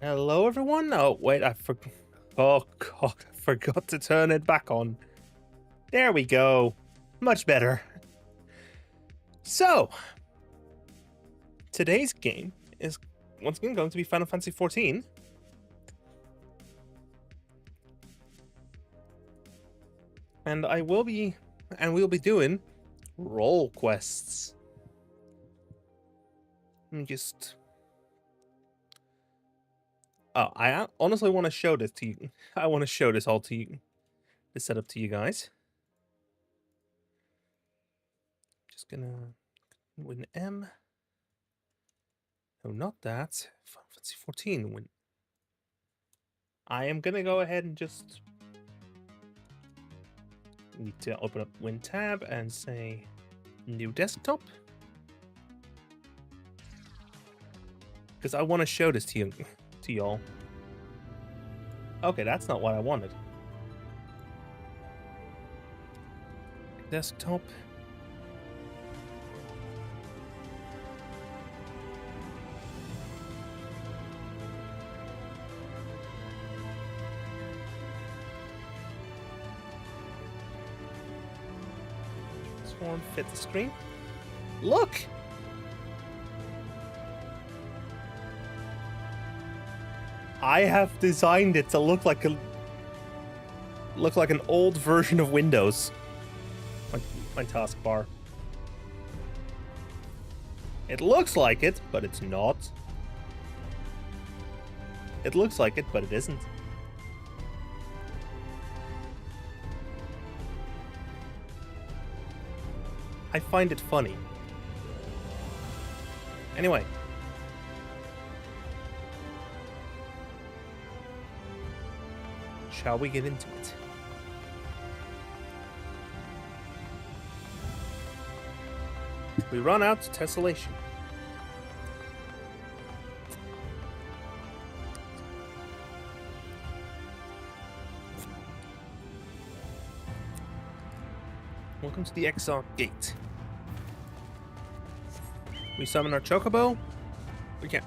Hello, everyone. Oh, wait, Oh, God, I forgot to turn it back on. There we go. Much better. So, today's game is once again going to be Final Fantasy XIV. And we'll be doing role quests. Oh, I honestly want to show this to you. I want to show this all to you. This setup to you guys. Just gonna win M. No, not that. Let's see, 14 win. I am gonna go ahead and just need to open up Win tab and say new desktop. Because I want to show this to y'all. Okay, that's not what I wanted. Desktop. This one fit the screen. Look! I have designed it to look like an old version of Windows. My taskbar. It looks like it, but it's not. It looks like it, but it isn't. I find it funny. Anyway. Shall we get into it? We run out to tessellation. Welcome to the XIV gate. We summon our chocobo. Okay.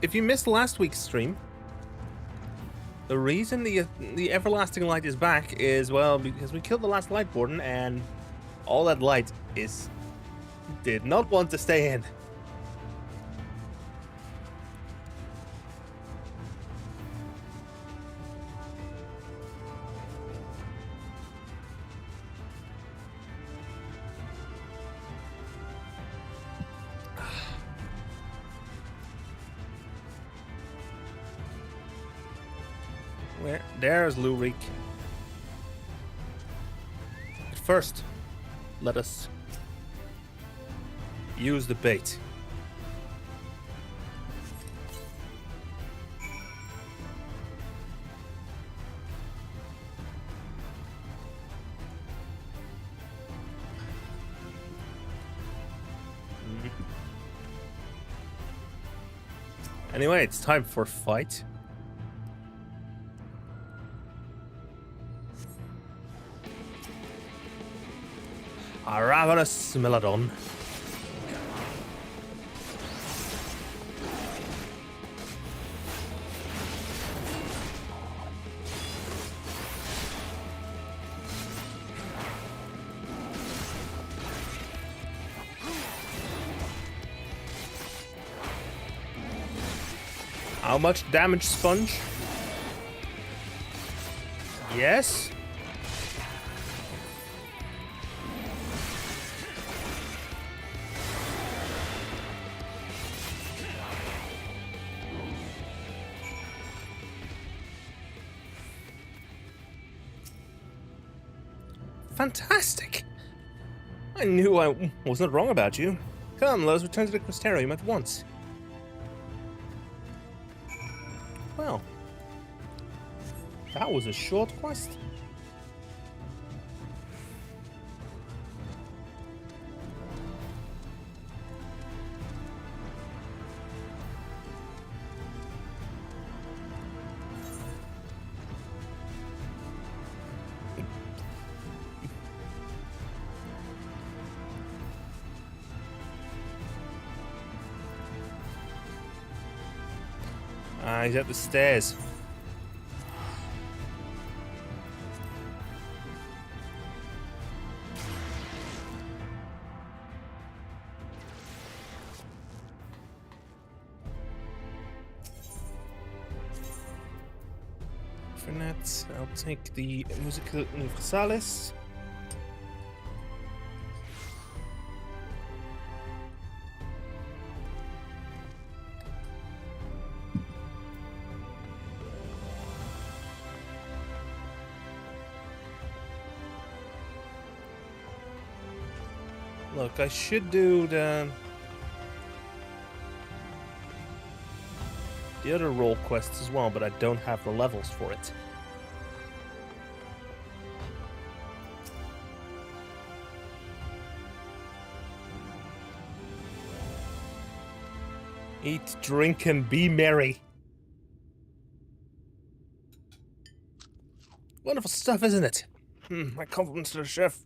If you missed last week's stream, the reason the everlasting light is back is, well, because we killed the last light warden and all that light did not want to stay in. There's Lurik. But first, let us use the bait. Anyway, it's time for a fight. A ravenous Melodon. How much damage, Sponge? Yes. Fantastic! I knew I wasn't wrong about you. Come, let us return to the Crystarium at once. Well, that was a short quest. He's at the stairs. For that, I'll take the Musical Universalis. Look, I should do the other role quests as well, but I don't have the levels for it. Eat, drink, and be merry. Wonderful stuff, isn't it? My compliments to the chef.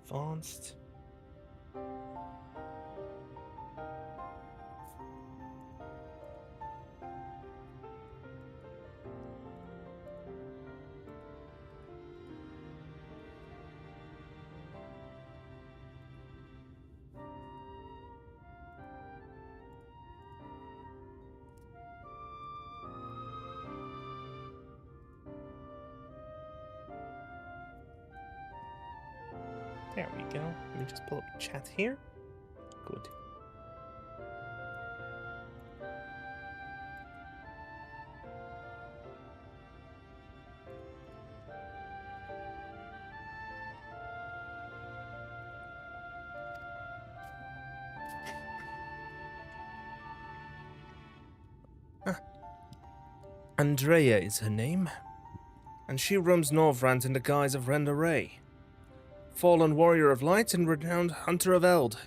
Advanced. There we go. Let me just pull up the chat here. Good. Andrea is her name, and she roams Northrend in the guise of Renda Ray, fallen warrior of light and renowned hunter of Eld.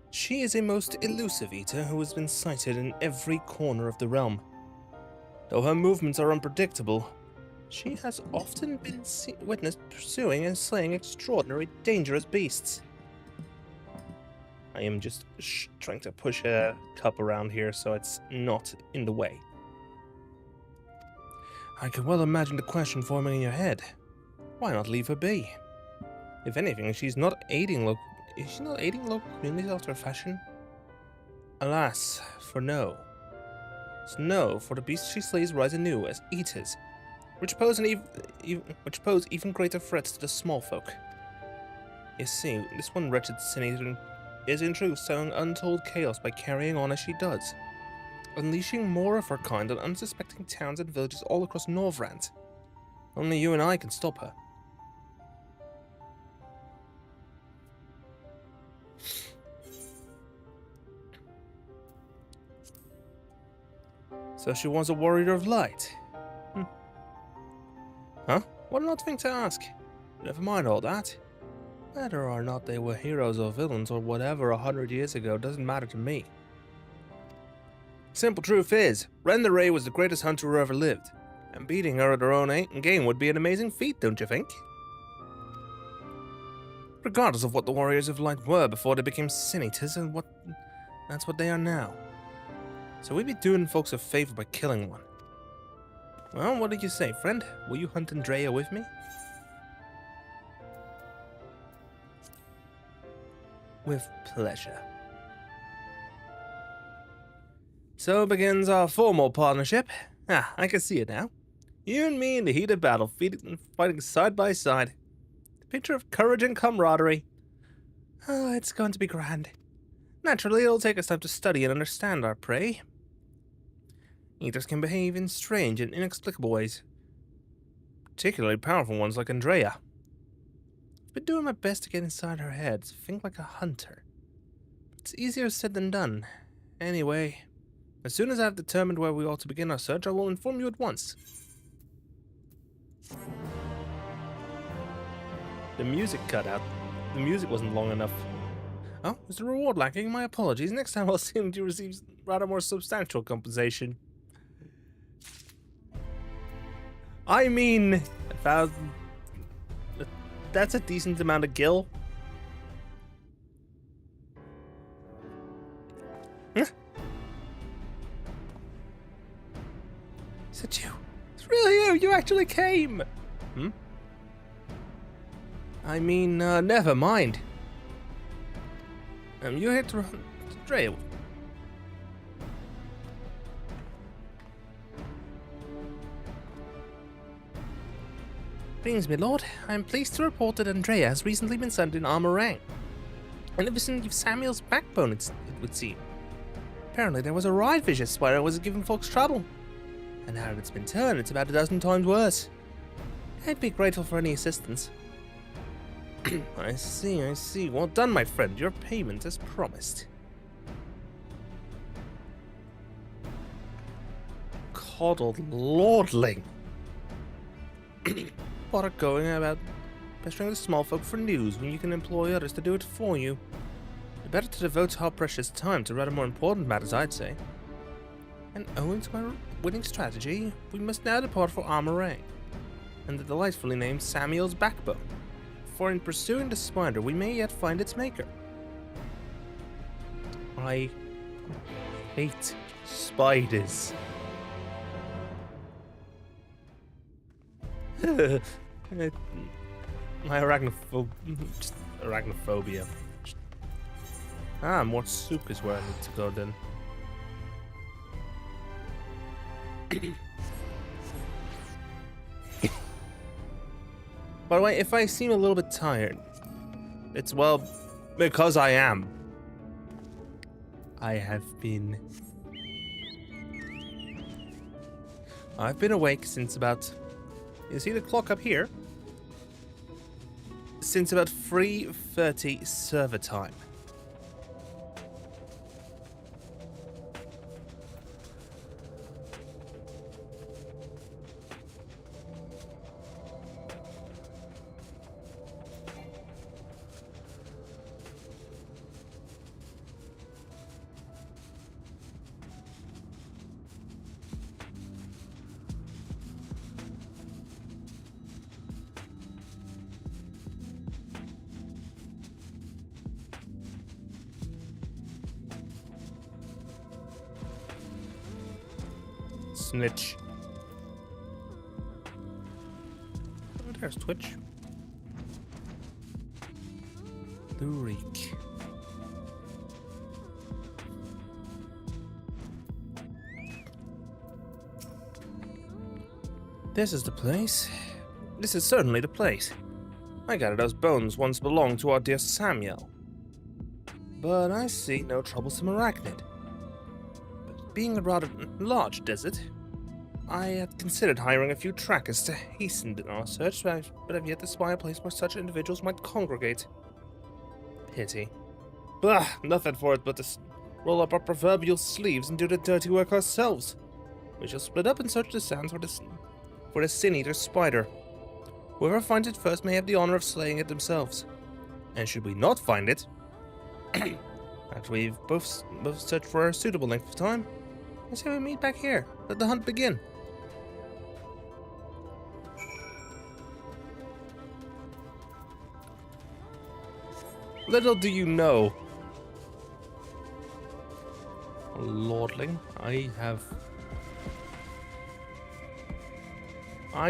She is a most elusive eater who has been sighted in every corner of the realm. Though her movements are unpredictable, she has often been witnessed pursuing and slaying extraordinary, dangerous beasts. I am just trying to push a cup around here so it's not in the way. I can well imagine the question forming in your head. Why not leave her be? If anything, she's not aiding local communities after a fashion? Alas, for no. No, for the beasts she slays rise anew as eaters, which pose even greater threats to the small folk. You see, this one wretched sin-eater is in truth sowing untold chaos by carrying on as she does, unleashing more of her kind on unsuspecting towns and villages all across Northrend. Only you and I can stop her. So she was a warrior of light. Huh? What an odd thing to ask. Never mind all that. Whether or not they were heroes or villains or whatever 100 years ago doesn't matter to me. Simple truth is, Renda Ray was the greatest hunter who ever lived, and beating her at her own game would be an amazing feat, don't you think? Regardless of what the warriors of light were before they became sin-eaters, and that's what they are now. So we'd be doing folks a favor by killing one. Well, what did you say, friend? Will you hunt Andrea with me? With pleasure. So begins our formal partnership. I can see it now. You and me in the heat of battle, fighting side by side. The picture of courage and camaraderie. Oh, it's going to be grand. Naturally, it'll take us time to study and understand our prey. Eaters can behave in strange and inexplicable ways, particularly powerful ones like Andrea. I've been doing my best to get inside her head, to think like a hunter. It's easier said than done. Anyway, as soon as I've determined where we ought to begin our search, I will inform you at once. The music cut out. The music wasn't long enough. Oh, is the reward lacking? My apologies. Next time I'll assume you receive rather more substantial compensation. I mean, 1,000. That's a decent amount of gil. Huh? Is it you? It's really you! You actually came! I mean, never mind. You here to Drea. Greetings, my lord. I am pleased to report that Andrea has recently been sent in armor rank. In the vicinity of Samuel's backbone, it would seem. Apparently there was a riot vicious where it was giving folks trouble. And now that it's been turned, it's about a dozen times worse. I'd be grateful for any assistance. I see. Well done, my friend. Your payment as promised. Coddled lordling. What are going about pestering the small folk for news when you can employ others to do it for you? You're better to devote our precious time to rather more important matters, I'd say. And owing to my winning strategy, we must now depart for Armoray, and the delightfully named Samuel's Backbone, for in pursuing the spider we may yet find its maker. I hate spiders. My arachnophobia. More soup is where I need to go then. By the way, if I seem a little bit tired, it's, well, because I am. I've been awake since about, you see the clock up here? Since about 3:30 server time. Snitch. Oh, there's Twitch. The reek. This is the place. This is certainly the place. I gather those bones once belonged to our dear Samuel. But I see no troublesome arachnid. But being a rather large desert, I had considered hiring a few trackers to hasten our search, but have yet to spy a place where such individuals might congregate. Pity. Bah, nothing for it but to roll up our proverbial sleeves and do the dirty work ourselves. We shall split up and search the sands for the sin-eater spider. Whoever finds it first may have the honor of slaying it themselves. And should we not find it, after we've both searched for a suitable length of time, I say we meet back here. Let the hunt begin. Little do you know, lordling, I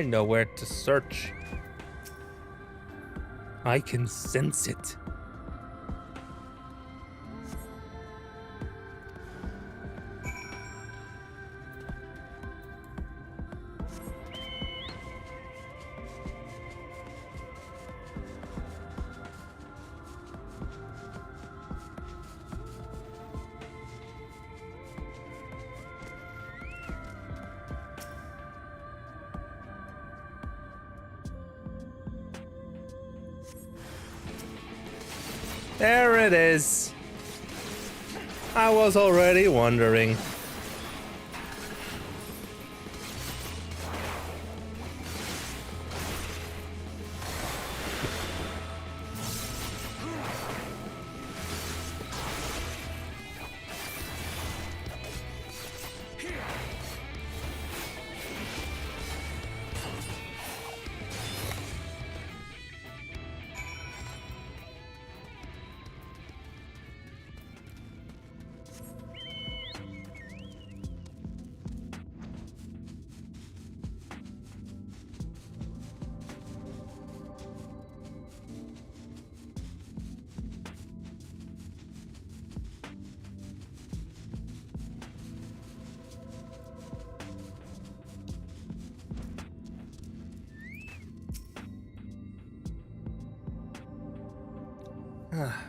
know where to search. I can sense it. There it is. I was already wondering.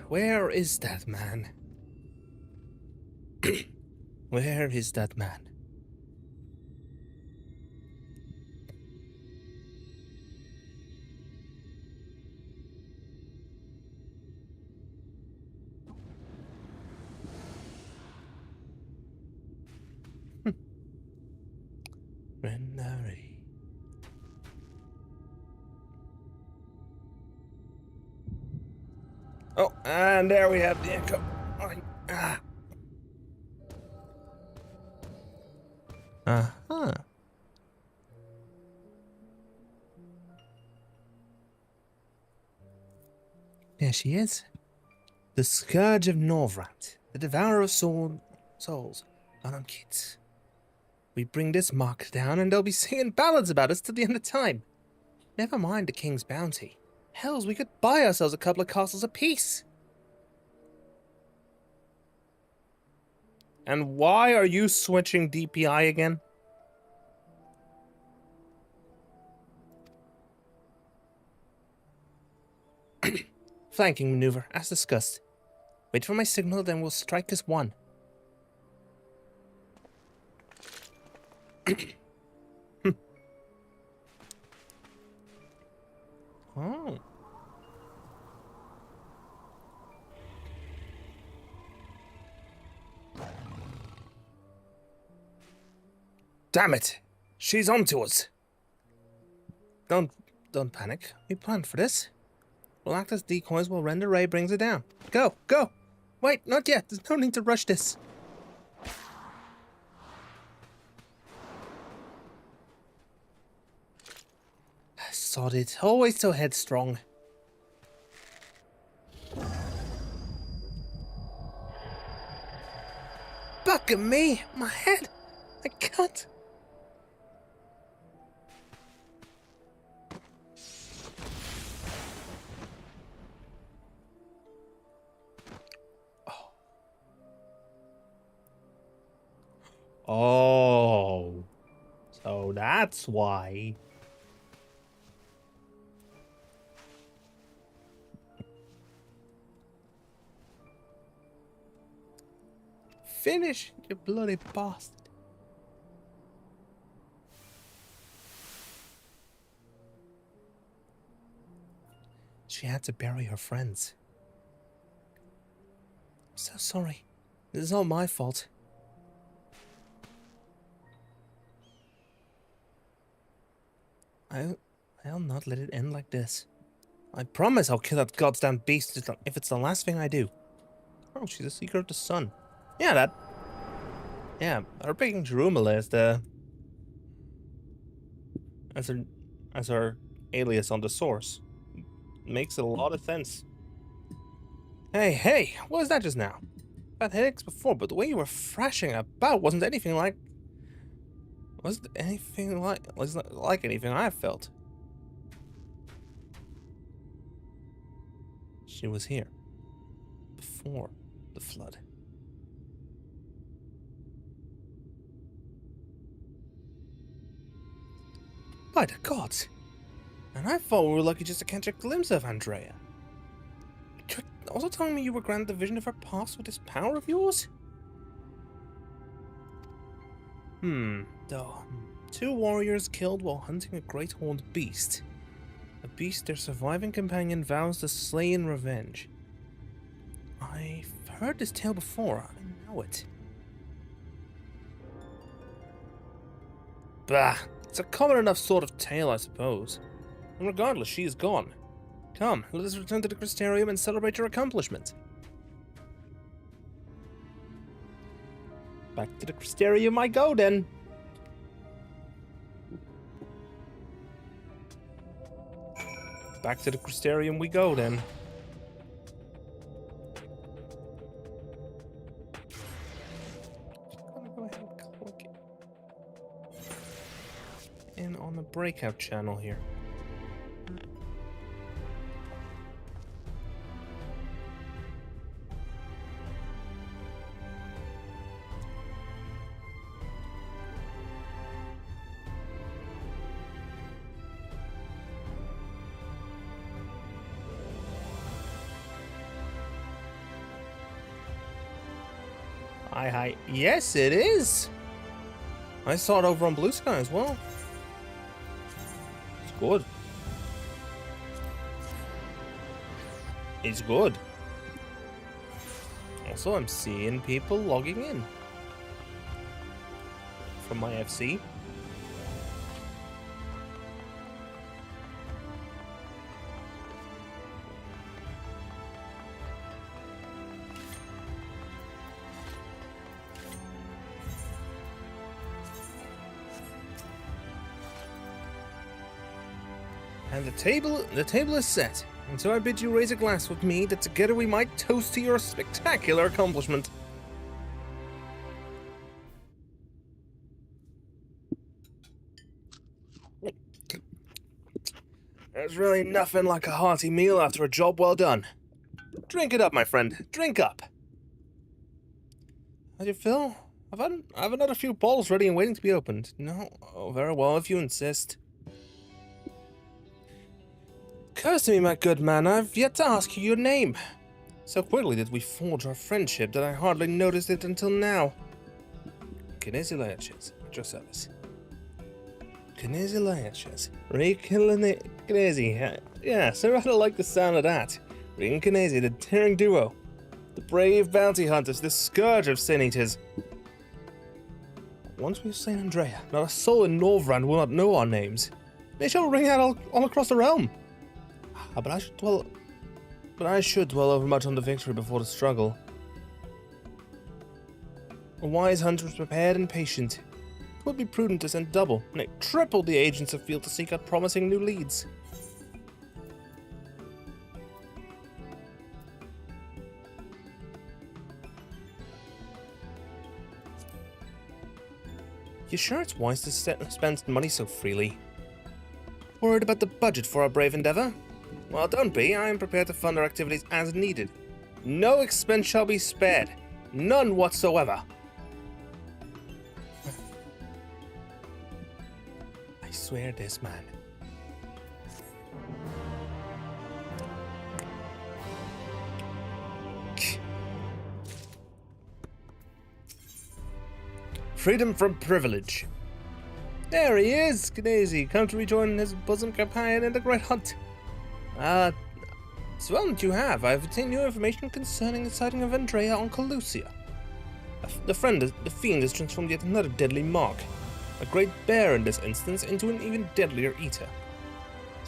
Where is that man? Where is that man? Renari. Oh, and there we have the echo. Uh-huh. There she is. The Scourge of Norvrat, the Devourer of Souls, on kids. We bring this mark down and they'll be singing ballads about us to the end of time. Never mind the king's bounty. Hells, we could buy ourselves a couple of castles apiece. And why are you switching DPI again? Flanking maneuver, as discussed. Wait for my signal, then we'll strike as one. Oh. Damn it! She's onto us. Don't panic. We planned for this. We'll act as decoys while Render Ray brings it down. Go, go! Wait, not yet. There's no need to rush this. Sod it. Always so headstrong. Buck me! My head! I can't. Oh. So that's why. Finish, you bloody bastard. She had to bury her friends. I'm so sorry. This is all my fault. I'll not let it end like this. I promise I'll kill that goddamn beast if it's the last thing I do. Oh, she's a Seeker of the Sun. Yeah, her picking Jerumala as her alias on the source makes a lot of sense. Hey, what was that just now? I've had headaches before, but the way you were thrashing about wasn't anything like anything I've felt. She was here before the flood. By the gods! And I thought we were lucky just to catch a glimpse of Andrea. You're also telling me you were granted the vision of her past with this power of yours? Though. 2 warriors killed while hunting a great horned beast. A beast their surviving companion vows to slay in revenge. I've heard this tale before. I know it. Bah! It's a common enough sort of tale, I suppose. And regardless, she is gone. Come, let us return to the Crystarium and celebrate your accomplishment. Back to the Crystarium I go, then. Back to the Crystarium we go, then. I'm gonna go ahead and click in on the breakout channel here. Hi. Yes, it is. I saw it over on Blue Sky as well. It's good. It's good. Also, I'm seeing people logging in from my FC. And the table is set. And so I bid you raise a glass with me that together we might toast to your spectacular accomplishment. There's really nothing like a hearty meal after a job well done. Drink it up, my friend. Drink up. How do you feel? I've another few bottles ready and waiting to be opened. No? Oh, very well, if you insist. Curse me, my good man, I've yet to ask you your name. So quickly did we forge our friendship that I hardly noticed it until now. Kinesi Layaches, at your service. Kinesi Layaches. Kinesi. Yes, I rather like the sound of that. Ring Kinesi, the daring duo. The brave bounty hunters, the scourge of sin eaters. Once we've slain Andrea, not a soul in Norvrand will not know our names. They shall ring out all across the realm. But I should dwell overmuch on the victory before the struggle. A wise hunter is prepared and patient. It would be prudent to send double, nay, triple the agents afield to seek out promising new leads. You sure it's wise to spend money so freely? Worried about the budget for our brave endeavor? Well, don't be. I am prepared to fund our activities as needed. No expense shall be spared. None whatsoever. I swear this, man. Freedom from privilege. There he is, Kinesi, come to rejoin his bosom companion in the great hunt. It's well that you have. I've obtained new information concerning the sighting of Andrea on Calusia. The fiend has transformed yet another deadly mark. A great bear in this instance into an even deadlier eater.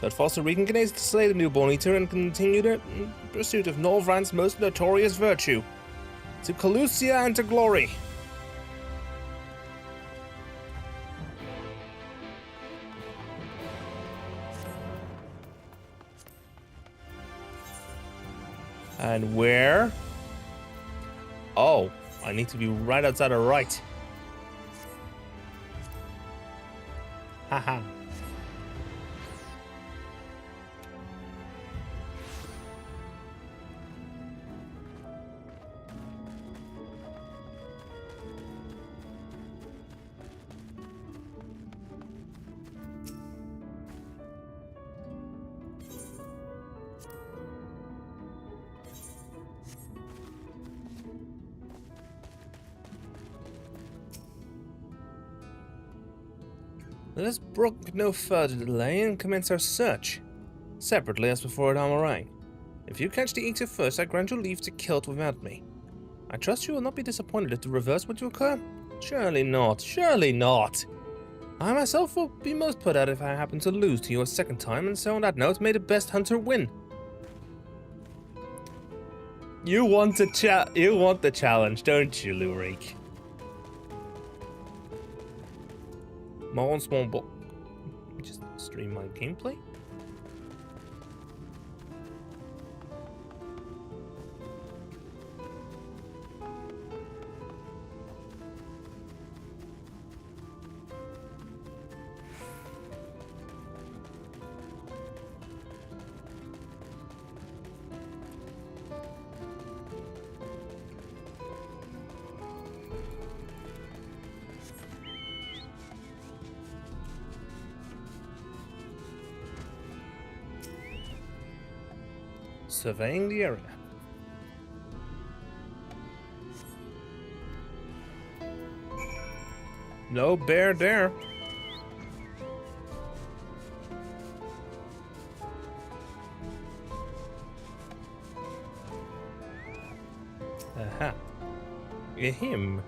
So it falls to Regan Kinesi to slay the newborn eater and continue the pursuit of Norvrand's most notorious virtue. To Calusia and to glory. And where? Oh, I need to be right outside of right. Haha. Let us brook no further delay and commence our search, separately as before at Amarang. If you catch the eater first, I grant you leave to kill it without me. I trust you will not be disappointed if the reverse were to occur? Surely not, surely not. I myself will be most put out if I happen to lose to you a second time, and so on that note, may the best hunter win. You want the challenge, don't you, Lurik? More small book. Just stream my gameplay. Surveying the area. No bear there. Aha. Him.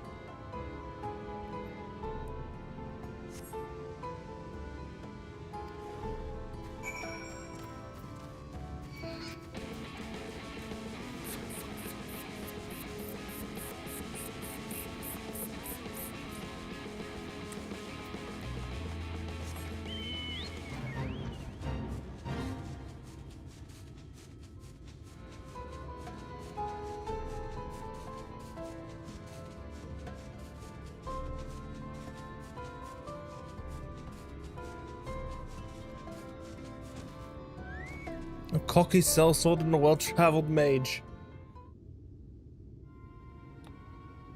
A cocky sellsword and a well-traveled mage.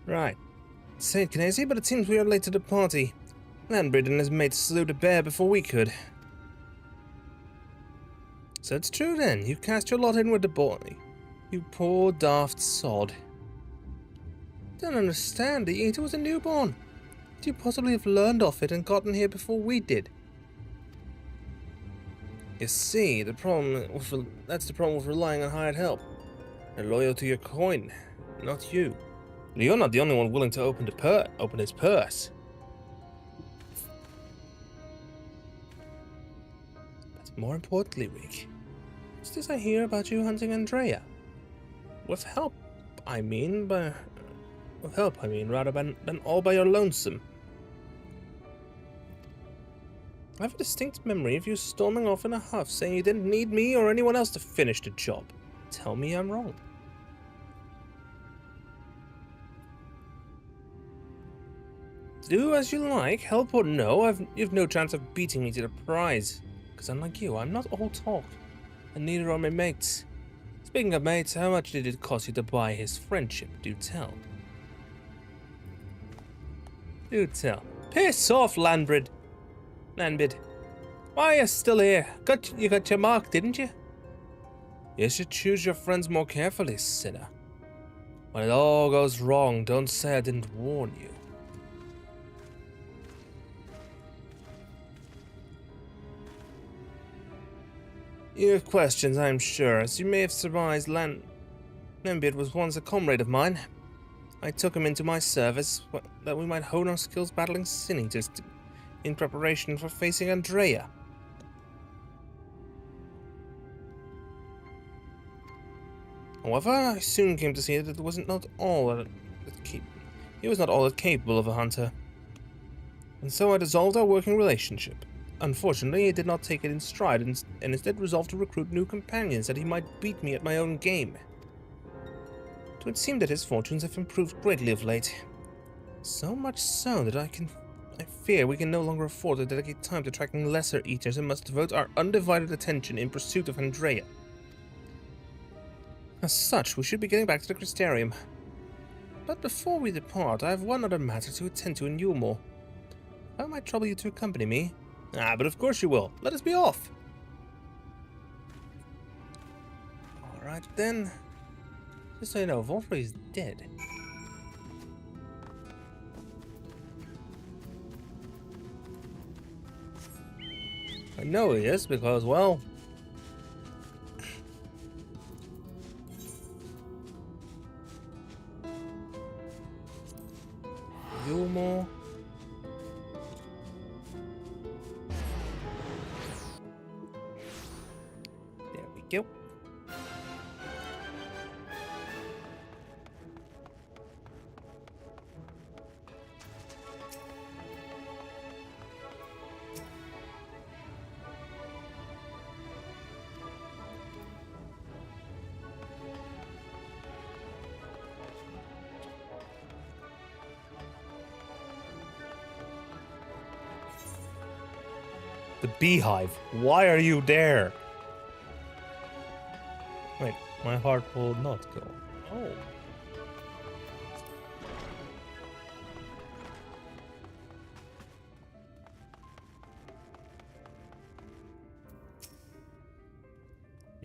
Right. Saint Canesi, but it seems we are late to the party. Landbrid and his mates slew the bear before we could. So it's true then, you cast your lot in with the boy. You poor daft sod. Don't understand, the eater was a newborn. Could you possibly have learned off it and gotten here before we did? You see, that's the problem with relying on hired help. They're loyal to your coin, not you. You're not the only one willing to open his purse. But more importantly, Rick, what's this I hear about you hunting Andrea? With help, I mean, rather than all by your lonesome. I have a distinct memory of you storming off in a huff, saying you didn't need me or anyone else to finish the job. Tell me I'm wrong. Do as you like, help or no, you've no chance of beating me to the prize. Because unlike you, I'm not all talk, and neither are my mates. Speaking of mates, how much did it cost you to buy his friendship? Do tell. Do tell. Piss off, Landbrid. Why are you still here? You got your mark, didn't you? You should choose your friends more carefully, sinner. When it all goes wrong, don't say I didn't warn you. You have questions, I'm sure. As you may have surmised, Landbrid was once a comrade of mine. I took him into my service that we might hone our skills battling sin eaters in preparation for facing Andrea. However, I soon came to see that it was not all that he was not all that capable of a hunter, and so I dissolved our working relationship. Unfortunately, he did not take it in stride and instead resolved to recruit new companions that he might beat me at my own game. It would seem that his fortunes have improved greatly of late, so much so that I fear we can no longer afford to dedicate time to tracking lesser eaters and must devote our undivided attention in pursuit of Andrea. As such, we should be getting back to the Crystarium. But before we depart, I have one other matter to attend to in Yulmore. I might trouble you to accompany me. But of course you will. Let us be off. Alright then. Just so you know, Volfrey is dead. I know he is because, well... Yulmore. There we go. The beehive. Why are you there? Wait, my heart will not go. Oh.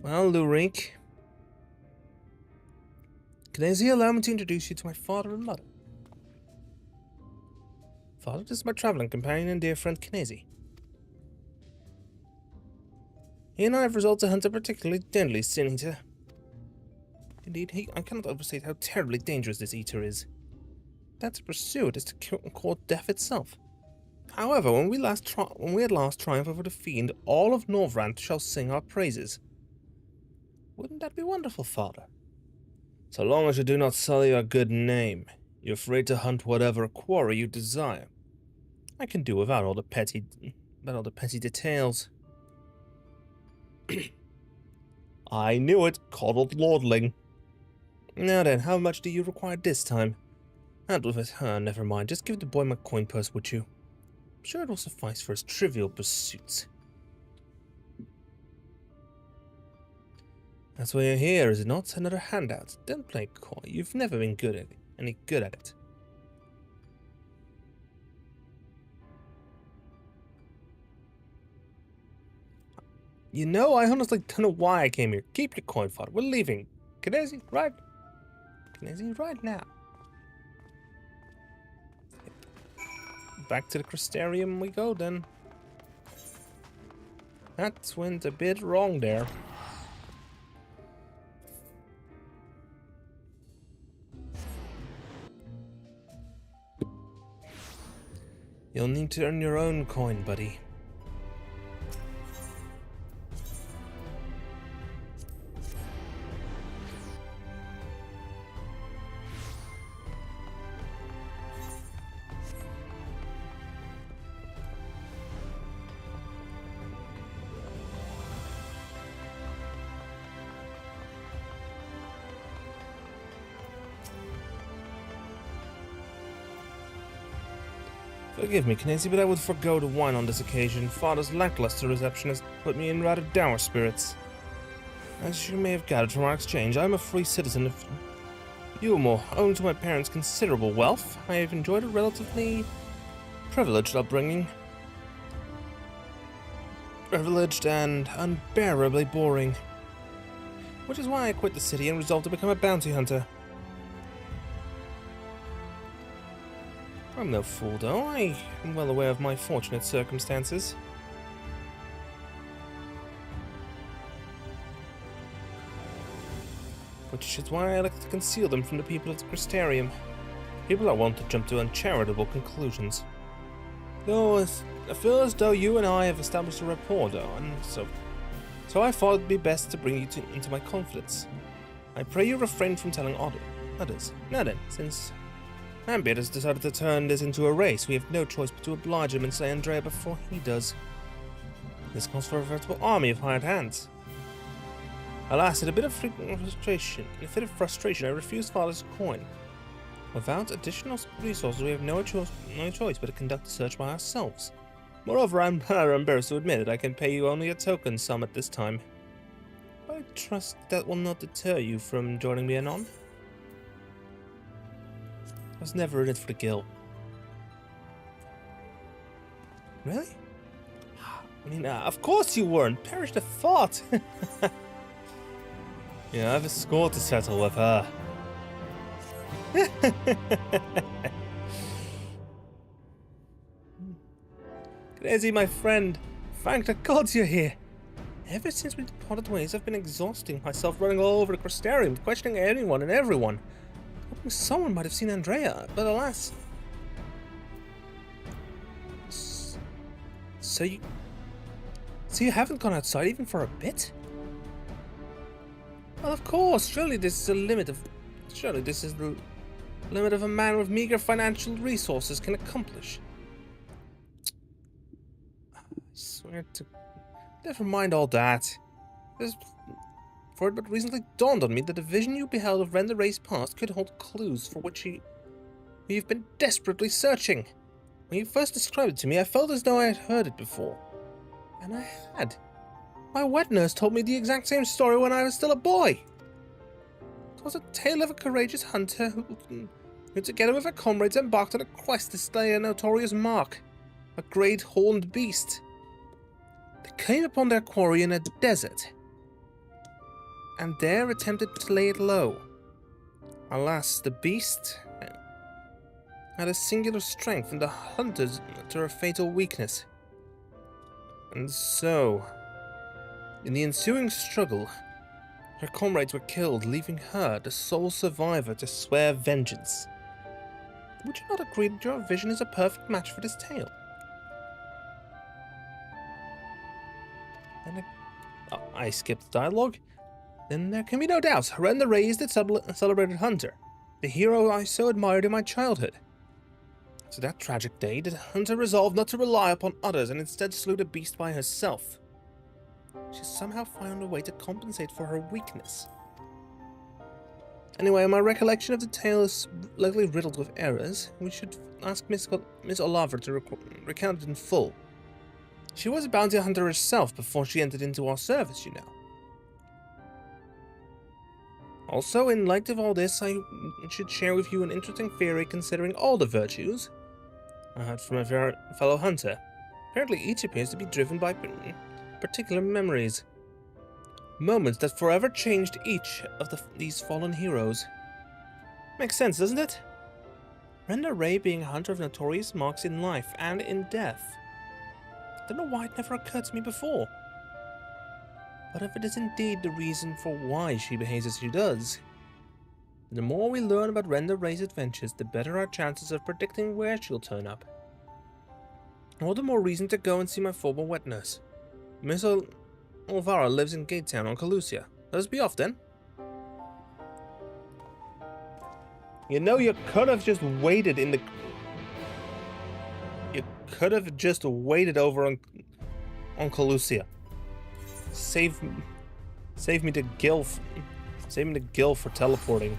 Well, Lurik. Can I allow me to introduce you to my father and mother? Father. This is my traveling companion and dear friend Kinesi. He and I have resolved to hunt a particularly deadly sin eater. Indeed, I cannot overstate how terribly dangerous this eater is. That to pursue it is to court death itself. However, when we at last triumph over the fiend, all of Norvrant shall sing our praises. Wouldn't that be wonderful, Father? So long as you do not sully your good name, you're free to hunt whatever quarry you desire. I can do without all the petty details. I knew it, coddled lordling. Now then, how much do you require this time? Out with it. Never mind. Just give the boy my coin purse, would you? I'm sure it will suffice for his trivial pursuits. That's why you're here, is it not? Another handout. Don't play coy. You've never been any good at it. You know, I honestly don't know why I came here. Keep your coin, Father. We're leaving. Kinesi, right? Kinesi, right now. Back to the Crystarium we go, then. That went a bit wrong there. You'll need to earn your own coin, buddy. Forgive me, Kinesi, but I would forgo the wine on this occasion. Father's lackluster reception has put me in rather dour spirits. As you may have gathered from our exchange, I am a free citizen of Yulmore. Owing to my parents' considerable wealth, I have enjoyed a relatively privileged upbringing. Privileged and unbearably boring. Which is why I quit the city and resolved to become a bounty hunter. I'm no fool, though. I am well aware of my fortunate circumstances. Which is why I like to conceal them from the people of the Crystarium. People are wont to jump to uncharitable conclusions. Though I feel as though you and I have established a rapport, though, and so I thought it'd be best to bring you into my confidence. I pray you refrain from telling others. Now then, since Ambit has decided to turn this into a race, we have no choice but to oblige him and slay Andrea before he does. This calls for a veritable army of hired hands. Alas, in a bit of frustration, I refused Father's coin. Without additional resources, we have no choice but to conduct a search by ourselves. Moreover, I'm rather embarrassed to admit it. I can pay you only a token sum at this time. I trust that will not deter you from joining me anon. I was never in it for the gil. Really? I mean, of course you weren't. Perish the thought. Yeah, I have a score to settle with her. Crazy, my friend. Thank the gods you're here. Ever since we parted ways, I've been exhausting myself running all over the Crystarium, questioning anyone and everyone. Hoping someone might have seen Andrea, but alas. So you haven't gone outside even for a bit? Well, of course. Surely this is the limit of a man with meager financial resources can accomplish. I swear to... Never mind all that. For it but recently dawned on me that the vision you beheld of Ren the Race Past could hold clues for which you've been desperately searching. When you first described it to me, I felt as though I had heard it before. And I had. My wet nurse told me the exact same story when I was still a boy. It was a tale of a courageous hunter who together with her comrades, embarked on a quest to slay a notorious mark, a great horned beast. They came upon their quarry in a desert, and there attempted to lay it low. Alas, the beast... had a singular strength and the hunters to her fatal weakness. And so, in the ensuing struggle, her comrades were killed, leaving her, the sole survivor, to swear vengeance. Would you not agree that your vision is a perfect match for this tale? Then I skipped dialogue. Then there can be no doubt, Renda Ray is the celebrated hunter, the hero I so admired in my childhood. After that tragic day, the hunter resolved not to rely upon others and instead slew the beast by herself. She somehow found a way to compensate for her weakness. Anyway, my recollection of the tale is likely riddled with errors. We should ask Miss Oliver to recount it in full. She was a bounty hunter herself before she entered into our service, you know. Also, in light of all this, I should share with you an interesting theory considering all the virtues I heard from a fellow hunter. Apparently each appears to be driven by particular memories. Moments that forever changed each of these fallen heroes. Makes sense, doesn't it? Renda Ray being a hunter of notorious marks in life and in death. Don't know why it never occurred to me before. But if it is indeed the reason for why she behaves as she does, the more we learn about Renda Ray's adventures, the better our chances of predicting where she'll turn up. All the more reason to go and see my former wet nurse. Miss Olvara lives in Gatetown on Calusia. Let us be off then. You know, you could have just waited in the... You could have just waited over on Calusia. Save me the gilf. Save me the gil for teleporting.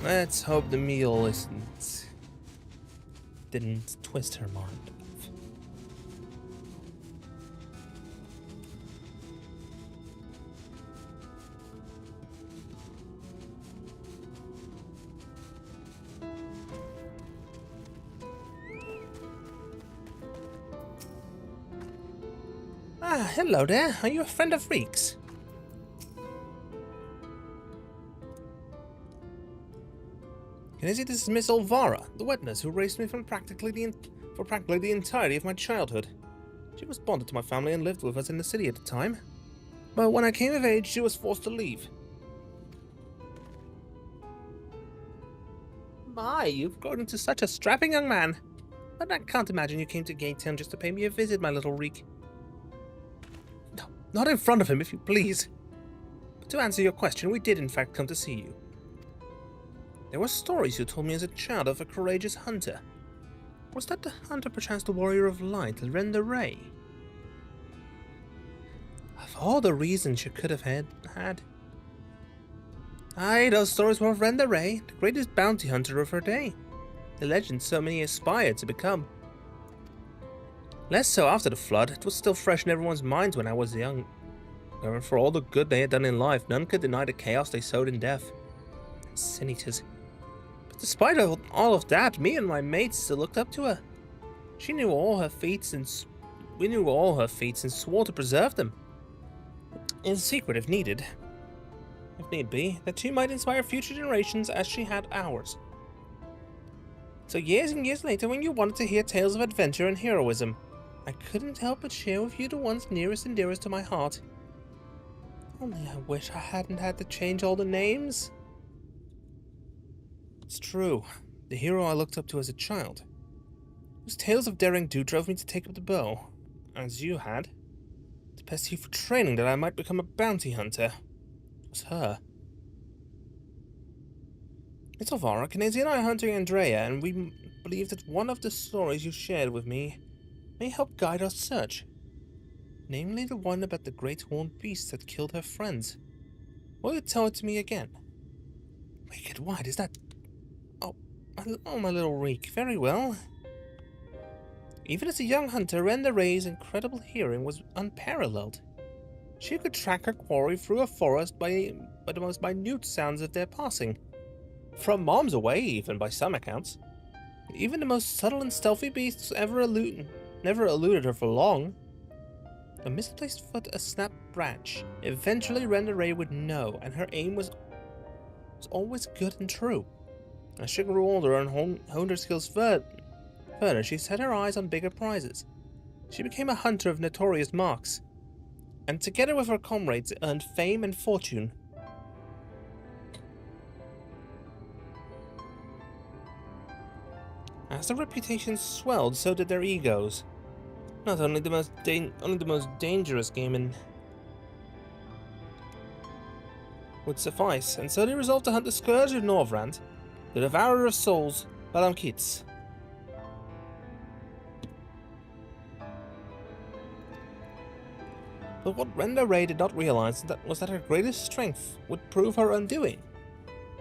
Let's hope the meal didn't twist her mind. Ah, hello there. Are you a friend of Reek's? This is Miss Olvara, the wet nurse who raised me for practically the entirety of my childhood. She was bonded to my family and lived with us in the city at the time. But when I came of age, she was forced to leave. My, you've grown into such a strapping young man. But I can't imagine you came to Gatetown just to pay me a visit, my little Reek. No, not in front of him, if you please. But to answer your question, we did in fact come to see you. There were stories you told me as a child of a courageous hunter. Was that the hunter, perchance the warrior of light, Renda Ray? Of all the reasons you could have had. Aye, those stories were of Renda Ray, the greatest bounty hunter of her day. The legend so many aspired to become. Less so after the flood, it was still fresh in everyone's minds when I was young. And for all the good they had done in life, none could deny the chaos they sowed in death. Sin eaters. Despite all of that, me and my mates still looked up to her. She knew all her feats and we knew all her feats and swore to preserve them. In secret if needed. If need be, that she might inspire future generations as she had ours. So years and years later, when you wanted to hear tales of adventure and heroism, I couldn't help but share with you the ones nearest and dearest to my heart. Only I wish I hadn't had to change all the names. It's true, the hero I looked up to as a child, whose tales of daring do drove me to take up the bow, as you had, to pest you for training that I might become a bounty hunter, was her. Miss Olvara, Kennedy and I are hunting Andrea, and we believe that one of the stories you shared with me may help guide our search. Namely the one about the great horned beast that killed her friends. Will you tell it to me again? Wicked White, is that... Oh, my little Reek. Very well. Even as a young hunter, Renda Ray's incredible hearing was unparalleled. She could track her quarry through a forest by the most minute sounds of their passing. From miles away, even, by some accounts. Even the most subtle and stealthy beasts never eluded her for long. A misplaced foot, a snapped branch. Eventually Renda Ray would know, and her aim was always good and true. As she grew older and honed her skills further, she set her eyes on bigger prizes. She became a hunter of notorious marks, and together with her comrades earned fame and fortune. As their reputation swelled, so did their egos. Not only the most dangerous game would suffice, and so they resolved to hunt the Scourge of Norvrand, the Devourer of Souls, Balam Keats. But what Renda Ray did not realize was that her greatest strength would prove her undoing.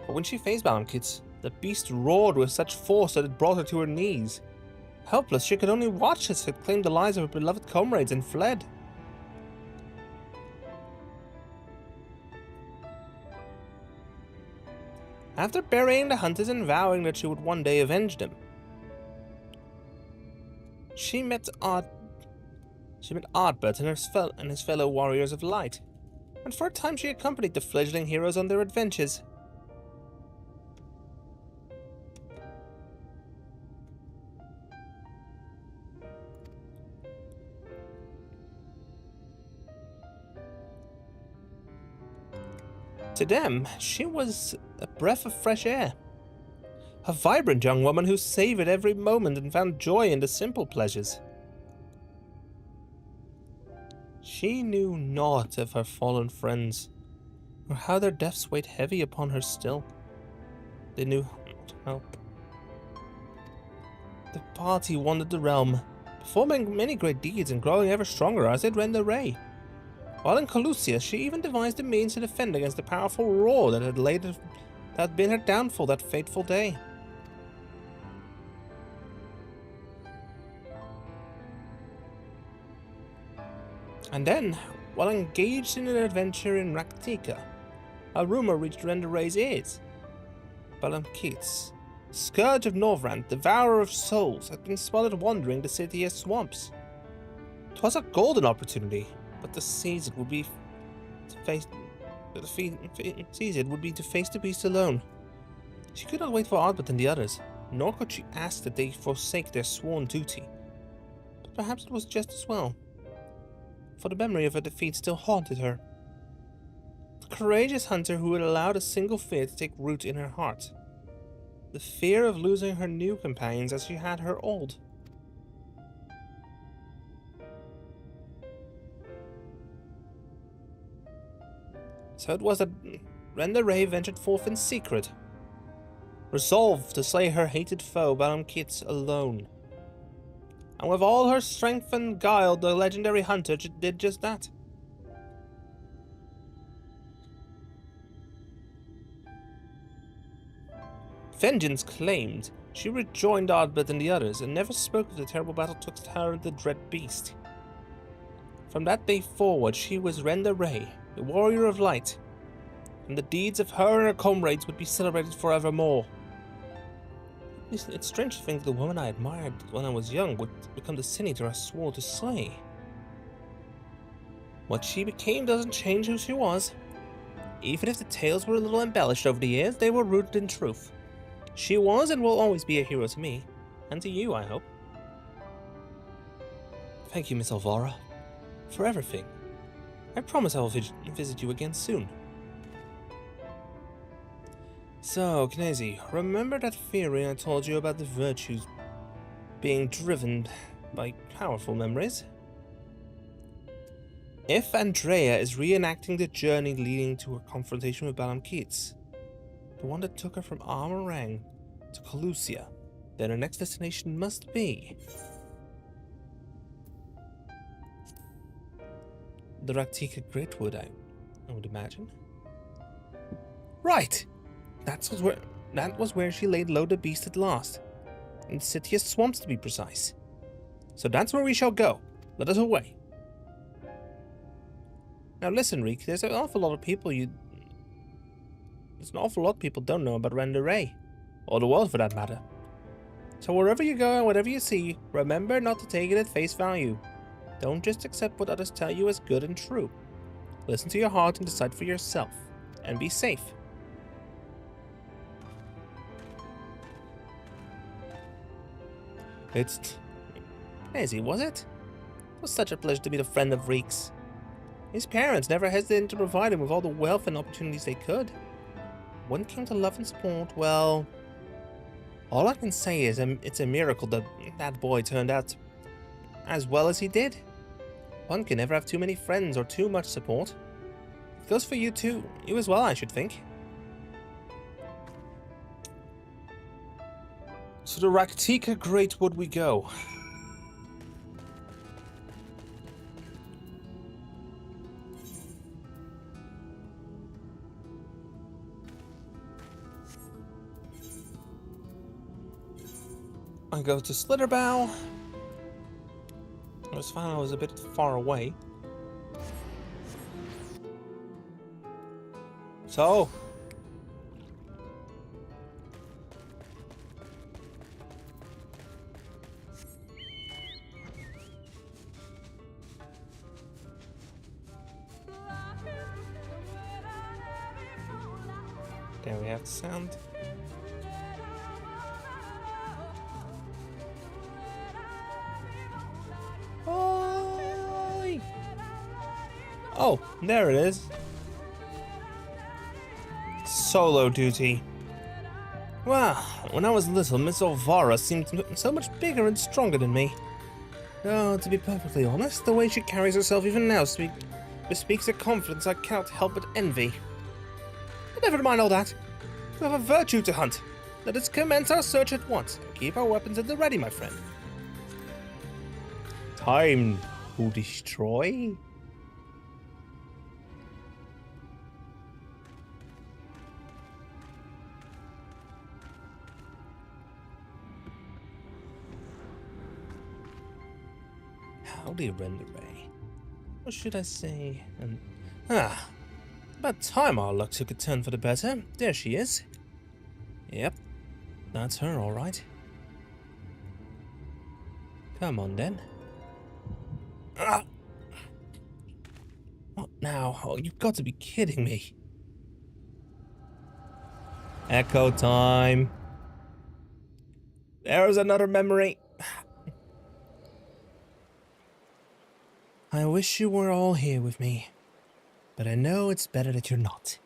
But when she faced Balam Keats, the beast roared with such force that it brought her to her knees. Helpless, she could only watch as it claimed the lives of her beloved comrades and fled. After burying the hunters and vowing that she would one day avenge them, she met Ardbert and his fellow warriors of light, and for a time she accompanied the fledgling heroes on their adventures. To them, she was a breath of fresh air. A vibrant young woman who savored every moment and found joy in the simple pleasures. She knew naught of her fallen friends, or how their deaths weighed heavy upon her still. They knew not help. The party wandered the realm, performing many great deeds and growing ever stronger as did Renda Ray. While in Colusia, she even devised a means to defend against the powerful roar that had been her downfall that fateful day. And then, while engaged in an adventure in Raktika, a rumor reached Renda Ray's ears. Balam Keats, Scourge of Norvrand, Devourer of Souls, had been spotted wandering the city's swamps. 'Twas a golden opportunity, but to seize it would be to face the beast alone. She could not wait for Ardbert and the others, nor could she ask that they forsake their sworn duty. But perhaps it was just as well, for the memory of her defeat still haunted her. The courageous hunter who had allowed a single fear to take root in her heart. The fear of losing her new companions as she had her old. So it was that Renda Ray ventured forth in secret, resolved to slay her hated foe Balam Keats alone. And with all her strength and guile, the legendary hunter did just that. Vengeance claimed, she rejoined Ardbert and the others, and never spoke of the terrible battle twixt her and the dread beast. From that day forward, she was Renda Ray, the warrior of light, and the deeds of her and her comrades would be celebrated forevermore. It's strange to think that the woman I admired when I was young would become the sin eater I swore to slay. What she became doesn't change who she was. Even if the tales were a little embellished over the years, they were rooted in truth. She was and will always be a hero to me, and to you, I hope. Thank you, Miss Alvara, for everything. I promise I will visit you again soon. So, Knezi, remember that theory I told you about the virtues being driven by powerful memories? If Andrea is reenacting the journey leading to her confrontation with Balam Keats, the one that took her from Amarang to Colusia, then her next destination must be the Raktika Greatwood, I would imagine. Right! That was where she laid low the beast at last. In Sithia's swamps, to be precise. So that's where we shall go. Let us away. Now listen, Reek, there's an awful lot of people don't know about Renda Ray. Or the world, for that matter. So wherever you go and whatever you see, remember not to take it at face value. Don't just accept what others tell you as good and true. Listen to your heart and decide for yourself. And be safe. It's Maisie, was it? It was such a pleasure to meet a friend of Reek's. His parents never hesitated to provide him with all the wealth and opportunities they could. When it came to love and support, well, all I can say is it's a miracle that that boy turned out as well as he did. One can never have too many friends or too much support. It goes for you too. You as well, I should think. So the Raktika Greatwood we go. I go to Slitterbow. I was fine, I was a bit far away. So. There we have the sound. Oh, there it is. Solo duty. Well, when I was little, Miss Olvara seemed so much bigger and stronger than me. Oh, to be perfectly honest, the way she carries herself even now bespeaks a confidence I cannot help but envy. But never mind all that. We have a virtue to hunt. Let us commence our search at once. Keep our weapons at the ready, my friend. Time to destroy? Howdy, Renderay. What should I say? About time our luck took a turn for the better. There she is. Yep, that's her, all right. Come on, then. What now? Oh, you've got to be kidding me. Echo time. There's another memory. I wish you were all here with me, but I know it's better that you're not.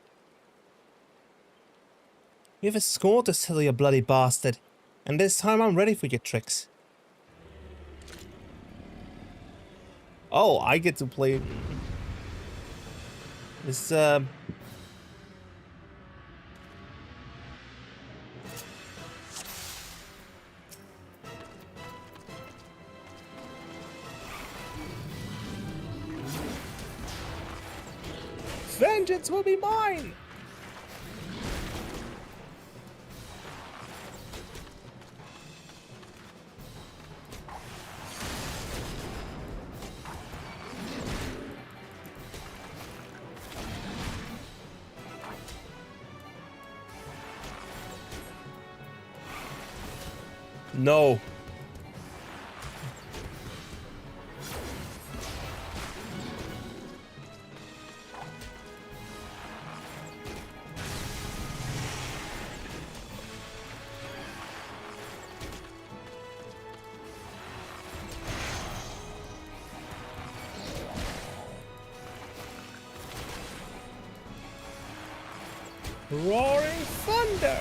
You have a score to settle, you bloody bastard, and this time I'm ready for your tricks. Oh, I get to play this, vengeance will be mine! No. Roaring thunder!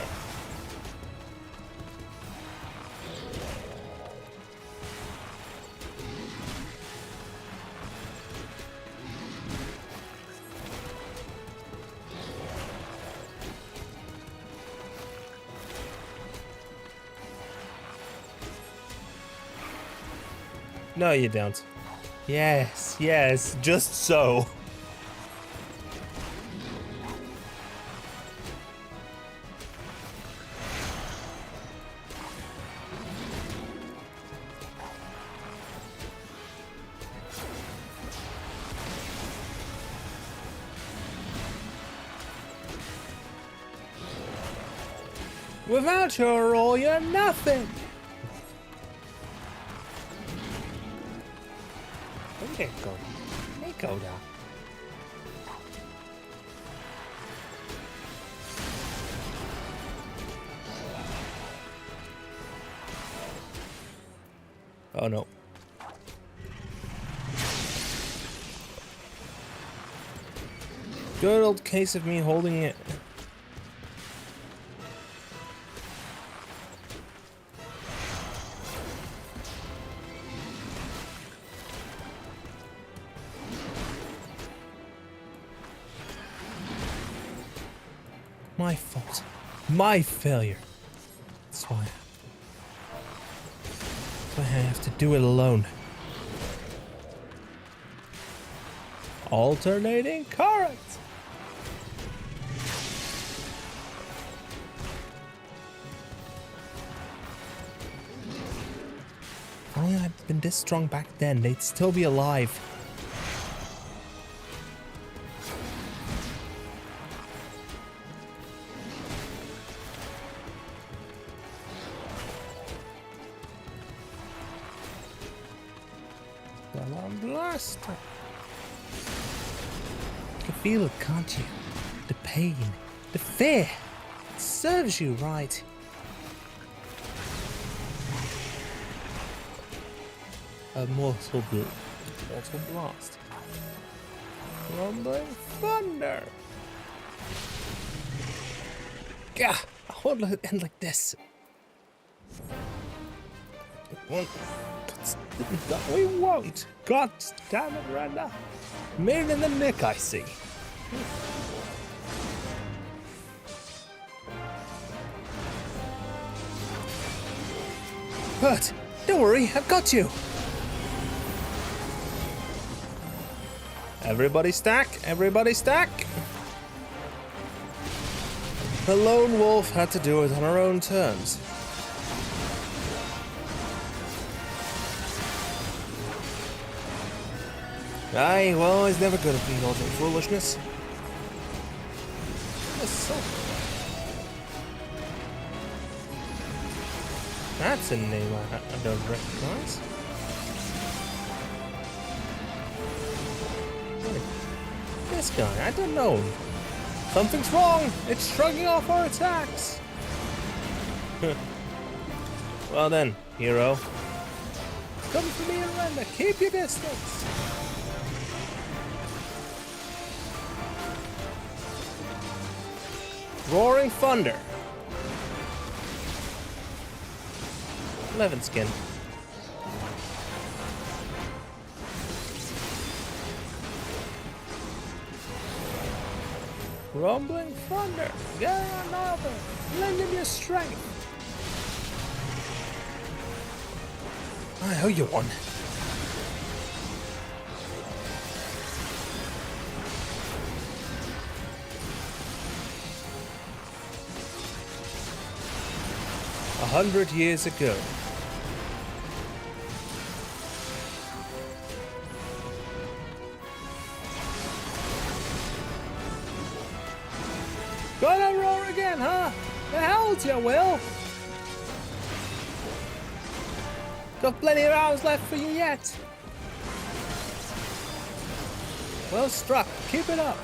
No, you don't. Yes, yes, just so. Without your roll, you're nothing! There you go. There you go now. Oh no. Good old case of me holding it. My fault. My failure. That's why I have to do it alone. Alternating current. If only I'd been this strong back then, they'd still be alive. Blaster. You can feel it, can't you? The pain, the fear. It serves you right. A mortal blast. Rumbling thunder. Gah! I won't let it end like this. We won't. God damn it, Randa. Made in the nick, I see. But don't worry, I've got you. Everybody stack, everybody stack. The lone wolf had to do it on her own terms. Aye, well, he's never good at indulging foolishness. That's a name I don't recognize. This guy, I don't know him. Something's wrong! It's shrugging off our attacks! Well then, hero. Come for me and Renda, keep your distance! Roaring thunder. 11 skin. Rumbling thunder. Get another. Lend him your strength. I owe you one. A 100 years ago. Gonna roar again, huh? The hell's you will? Got plenty of hours left for you yet. Well struck. Keep it up.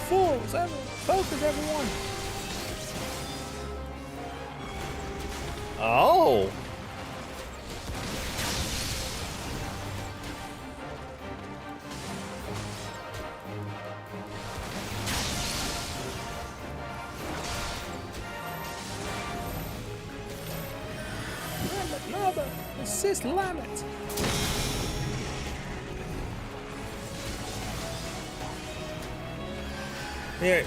Fools, focus everyone. Oh. Another assist Lamet. Here.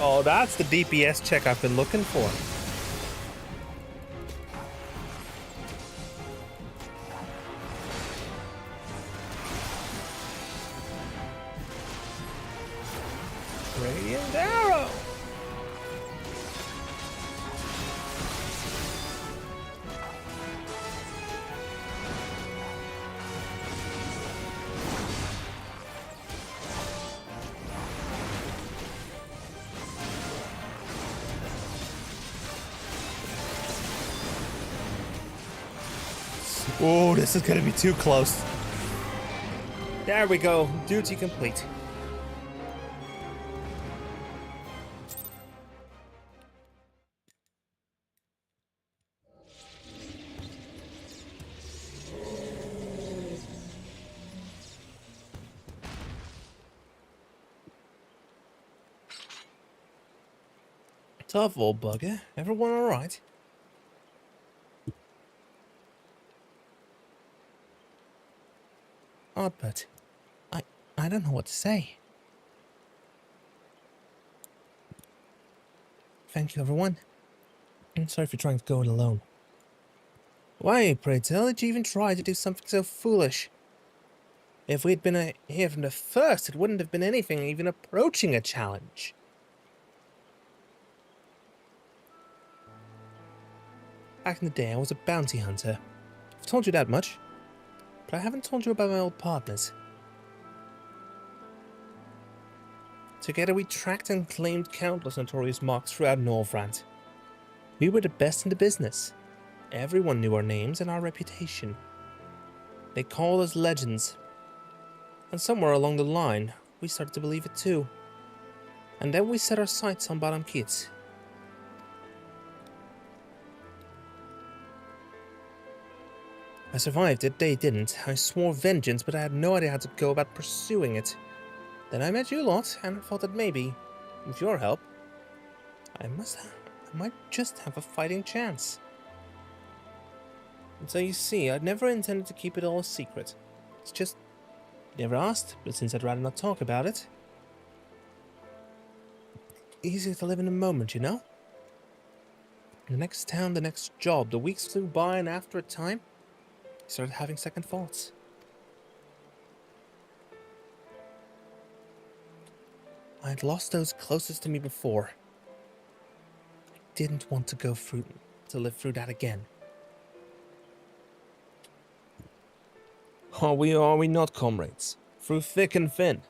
Oh, that's the DPS check I've been looking for. Radiant arrow. Oh, this is gonna be too close. There we go. Duty complete. Tough old bugger. Everyone alright? Odd, but I don't know what to say. Thank you, everyone. I'm sorry for trying to go it alone. Why, pray tell, did you even try to do something so foolish? If we'd been here from the first, it wouldn't have been anything even approaching a challenge. Back in the day, I was a bounty hunter. I've told you that much, but I haven't told you about my old partners. Together we tracked and claimed countless notorious marks throughout Northrend. We were the best in the business. Everyone knew our names and our reputation. They called us legends. And somewhere along the line, we started to believe it too. And then we set our sights on Bottom Kids. I survived it, they didn't. I swore vengeance, but I had no idea how to go about pursuing it. Then I met you lot, and thought that maybe, with your help, I might just have a fighting chance. And so you see, I'd never intended to keep it all a secret. It's just, never asked, but since I'd rather not talk about it. Easier to live in the moment, you know? The next town, the next job, the weeks flew by, and after a time, I started having second thoughts. I had lost those closest to me before. I didn't want to live through that again. Are we not, comrades? Through thick and thin.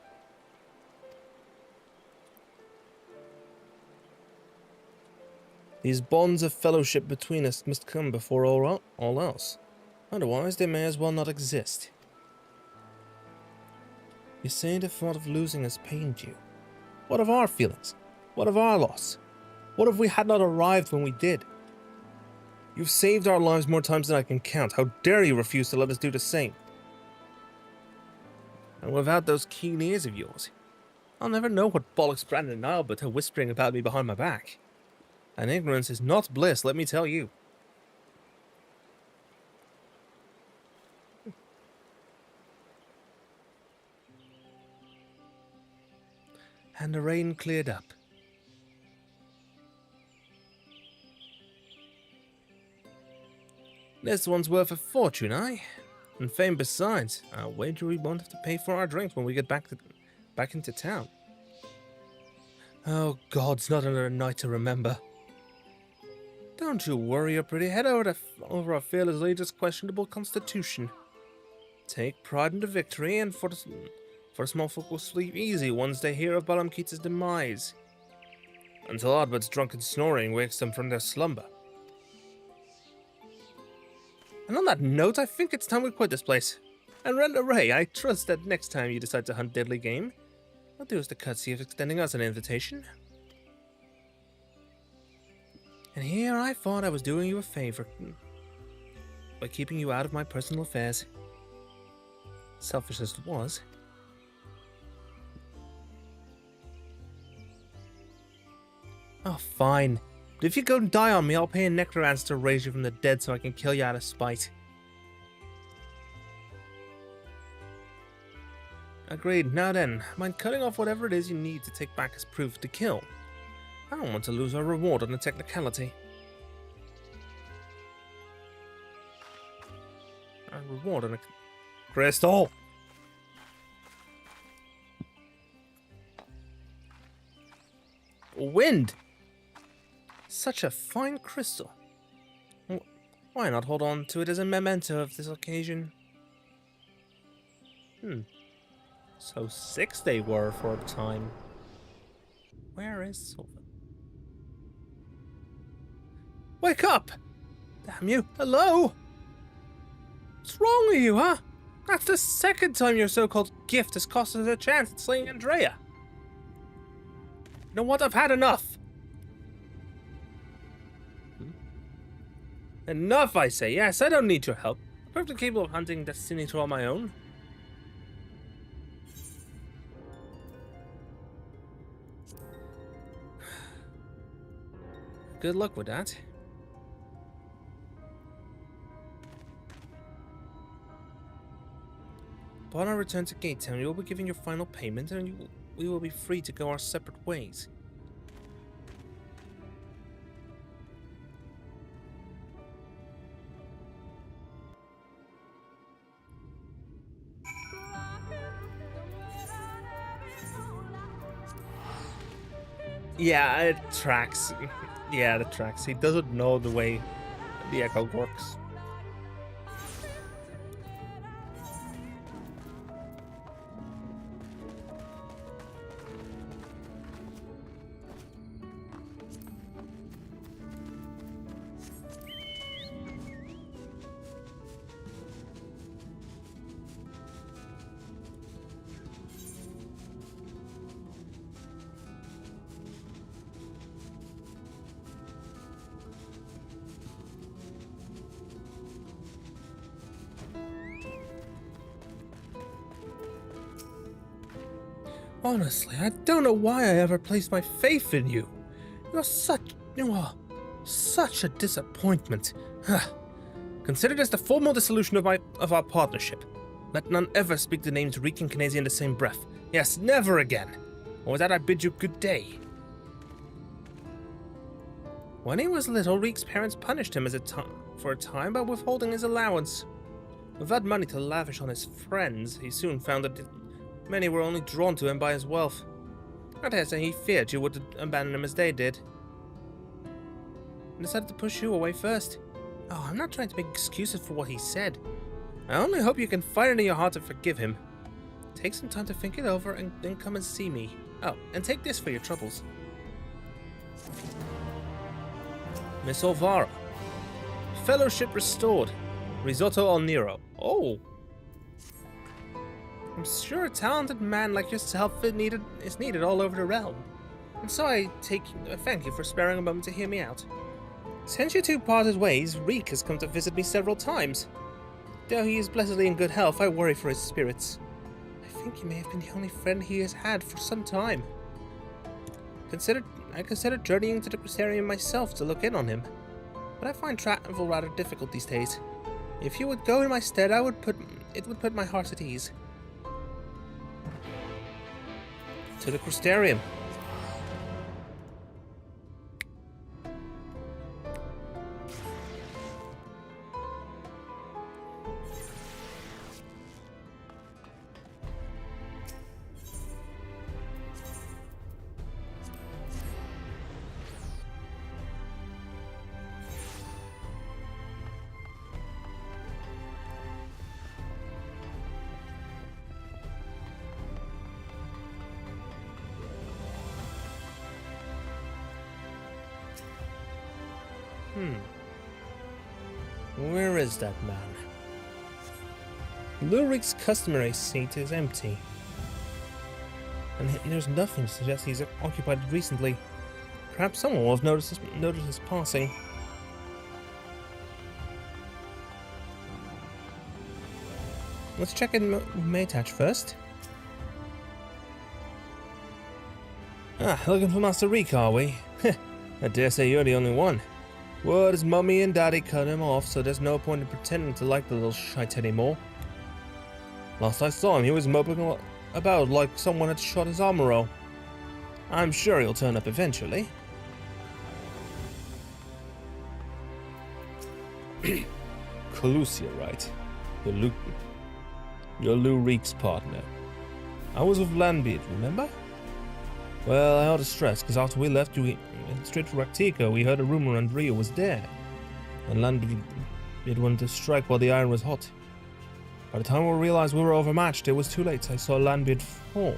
These bonds of fellowship between us must come before all else. Otherwise, they may as well not exist. You say the thought of losing has pained you. What of our feelings? What of our loss? What if we had not arrived when we did? You've saved our lives more times than I can count. How dare you refuse to let us do the same? And without those keen ears of yours, I'll never know what bollocks Brandon and Albert are whispering about me behind my back. And ignorance is not bliss, let me tell you. And the rain cleared up. This one's worth a fortune, aye? And fame besides. I'll wager we won't have to pay for our drinks when we get back into town. Oh God, it's not another night to remember. Don't you worry your pretty head over our fearless leader's questionable constitution. Take pride in the victory, and for small folk will sleep easy once they hear of Balamkita's demise. Until Ardbud's drunken snoring wakes them from their slumber. And on that note, I think it's time we quit this place. And Renda Ray, I trust that next time you decide to hunt deadly game, I'll do us the courtesy of extending us an invitation. And here I thought I was doing you a favor by keeping you out of my personal affairs. Selfish as it was. Oh, fine. But if you go and die on me, I'll pay a necromancer to raise you from the dead so I can kill you out of spite. Agreed. Now then, mind cutting off whatever it is you need to take back as proof to kill. I don't want to lose our reward on a technicality. A reward on a crystal. Wind. Such a fine crystal. Why not hold on to it as a memento of this occasion? So 6 they were for a time. Where is Silver? Wake up! Damn you! Hello? What's wrong with you, huh? That's the second time your so-called gift has cost us a chance at slaying Andrea. You know what? I've had enough. Enough, I say. Yes, I don't need your help. I'm perfectly capable of hunting Destiny on my own. Good luck with that. Upon our return to Gate Town, you will be given your final payment, and we will be free to go our separate ways. Yeah, it tracks. Yeah, it tracks. He doesn't know the way the echo works. Honestly, I don't know why I ever placed my faith in you. You are such a disappointment. Consider this the formal dissolution of our partnership. Let none ever speak the names Reek and Canesi in the same breath. Yes, never again. Or with that I bid you good day. When he was little, Reek's parents punished him for a time by withholding his allowance. Without money to lavish on his friends, he soon found that many were only drawn to him by his wealth. I dare say he feared you would abandon him as they did, and decided to push you away first. Oh, I'm not trying to make excuses for what he said. I only hope you can find it in your heart to forgive him. Take some time to think it over and then come and see me. Oh, and take this for your troubles. Miss Olvara. Fellowship restored. Risotto al Nero. Oh. I'm sure a talented man like yourself is needed all over the realm. And so I thank you for sparing a moment to hear me out. Since you two parted ways, Reek has come to visit me several times. Though he is blessedly in good health, I worry for his spirits. I think you may have been the only friend he has had for some time. I considered journeying to the Crystarium myself to look in on him, but I find travel rather difficult these days. If you would go in my stead, it would put my heart at ease. To the Crystarium. Where is that man? Lurik's customary seat is empty, and there's nothing to suggest he's occupied it recently. Perhaps someone will have noticed his passing. Let's check in Maytach first. Looking for Master Reek, are we? I dare say you're the only one. Well, his mummy and daddy cut him off, so there's no point in pretending to like the little shite anymore. Last I saw him, he was moping about like someone had shot his armor roll. I'm sure he'll turn up eventually. Calusia, right? You're Lou Reek's partner. I was with Landbeard, remember? Well, I ought to stress, because after we left, you went straight to Raktika. We heard a rumor Andrea was there. And Landbeard wanted to strike while the iron was hot. By the time we realized we were overmatched, it was too late. I saw Landbeard fall.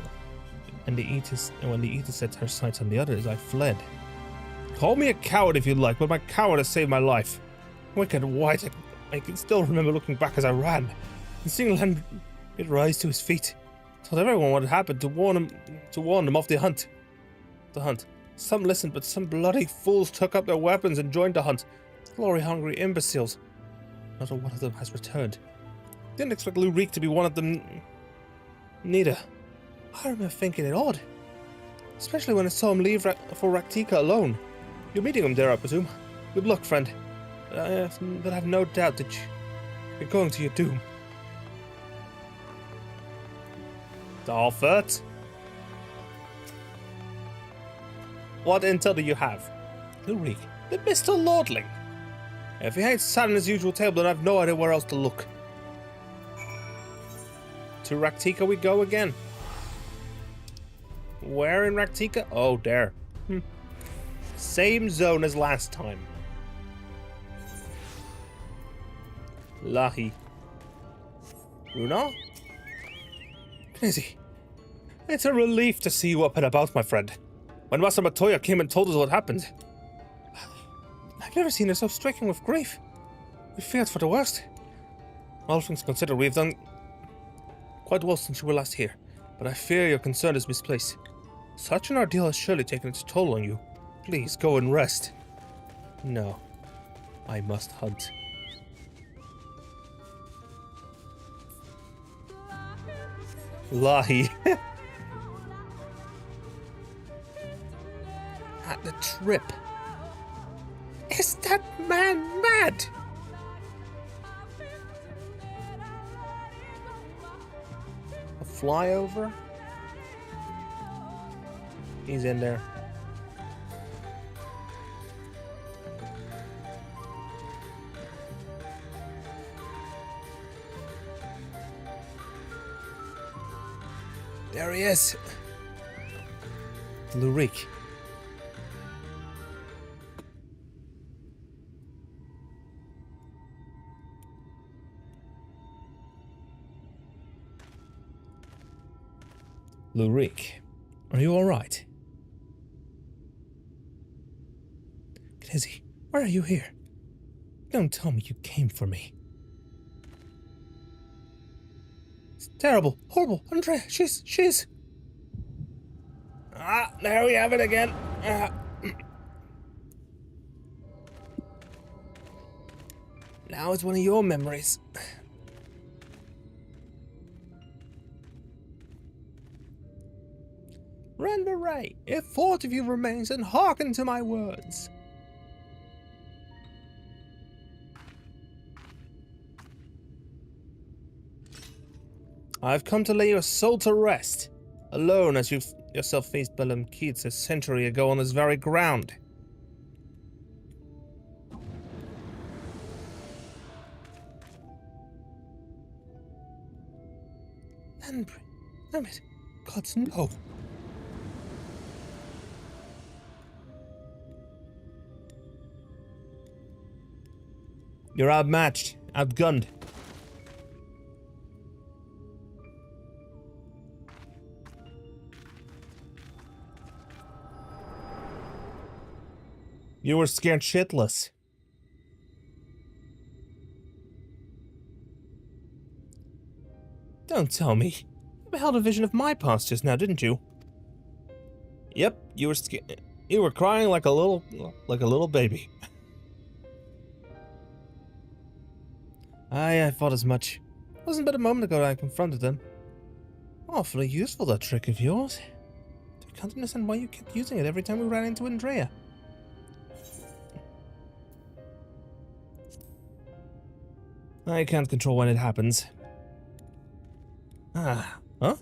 And when the Aether set her sights on the others, I fled. Call me a coward if you like, but my cowardice saved my life. Wicked white, I can still remember looking back as I ran, and seeing Landbeard rise to his feet. Told everyone what had happened to warn them off the hunt. Some listened, but some bloody fools took up their weapons and joined the hunt. Glory-hungry imbeciles. Not one of them has returned. Didn't expect Lou Reek to be one of them, neither. I remember thinking it odd, especially when I saw him leave for Raktika alone. You're meeting him there, I presume. Good luck, friend. But I have no doubt that you're going to your doom. Dalfert? What intel do you have? Lou Reek, the Mr. Lordling. If he ain't sat in his usual table, then I've no idea where else to look. To Raktika we go again. Where in Raktika? Oh, there. Same zone as last time. Lahi. Runa? Crazy. It's a relief to see you up and about, my friend. When Master Matoya came and told us what happened, I've never seen her so stricken with grief. We feared for the worst. All things considered, we've done quite well since you were last here, but I fear your concern is misplaced. Such an ordeal has surely taken its toll on you. Please, go and rest. No. I must hunt. Lahi. At the trip. Is that man mad? A flyover? He's in there. There he is. Lou Reek. Lou Reek, are you alright? Knizzy, why are you here? Don't tell me you came for me. It's terrible, horrible. Andrea, she's... Ah, there we have it again. Now it's one of your memories. Render Ray, if aught of you remains, and hearken to my words. I've come to lay your soul to rest, alone as you yourself faced Bellum Keats a century ago on this very ground. Damn it, gods no. You're outmatched, outgunned. You were scared shitless. Don't tell me. You beheld a vision of my past just now, didn't you? Yep, you were scared. You were crying like a little baby. I thought as much. It wasn't but a moment ago that I confronted them. Awfully useful, that trick of yours. I can't understand why you kept using it every time we ran into Andrea. I can't control when it happens. Ah, huh?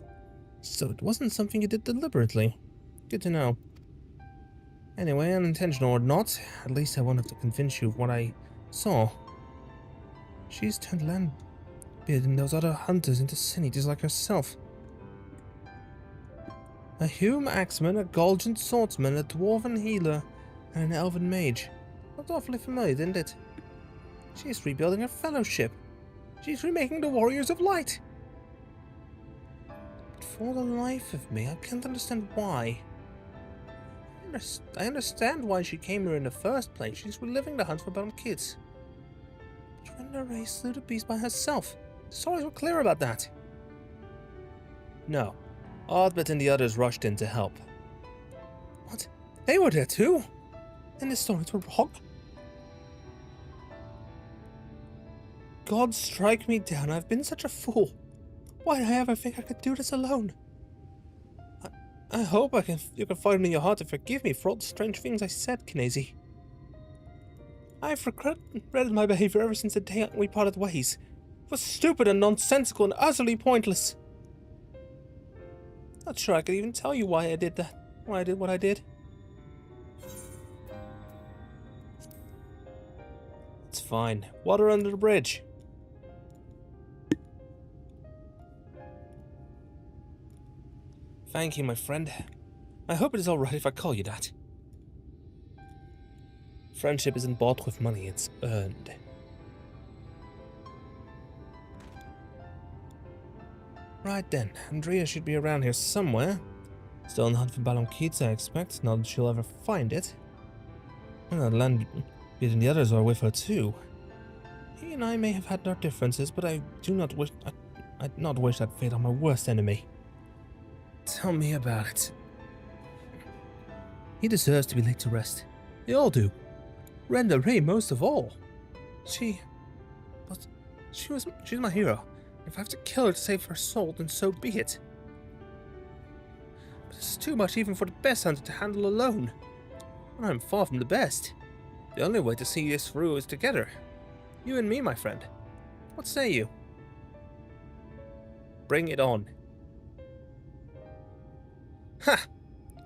So it wasn't something you did deliberately. Good to know. Anyway, unintentional or not, at least I won't have to convince you of what I saw. She's turned Landbeard and those other hunters into sin eaters like herself. A human axeman, a Golgian swordsman, a dwarven healer, and an elven mage. That's awfully familiar, isn't it? She's rebuilding her fellowship. She's remaking the Warriors of Light. But for the life of me, I can't understand why. I understand why she came here in the first place. She's reliving the hunt for bottom kids. But Brenda Ray slew the beast by herself. The stories were clear about that. No. Ardbert and the others rushed in to help. What? They were there too? Then the stories were wrong? God strike me down, I've been such a fool. Why did I ever think I could do this alone? I hope you can find in your heart to forgive me for all the strange things I said, Knazy. I've regretted my behavior ever since the day we parted ways. It was stupid and nonsensical and utterly pointless. Not sure I could even tell you why I did that. Why I did what I did. It's fine. Water under the bridge. Thank you, my friend. I hope it is alright if I call you that. Friendship isn't bought with money, it's earned. Right then, Andrea should be around here somewhere. Still on the hunt for Ballon Keats, I expect, not that she'll ever find it. And Landbeard and the others are with her too. He and I may have had our differences, but I do not wish I'd not wish that fate on my worst enemy. Tell me about it. He deserves to be laid to rest. They all do. Brenda Ray most of all. She's my hero. If I have to kill her to save her soul, then so be it. But it's too much even for the best hunter to handle alone. And I'm far from the best. The only way to see this through is together. You and me, my friend. What say you? Bring it on. Ha!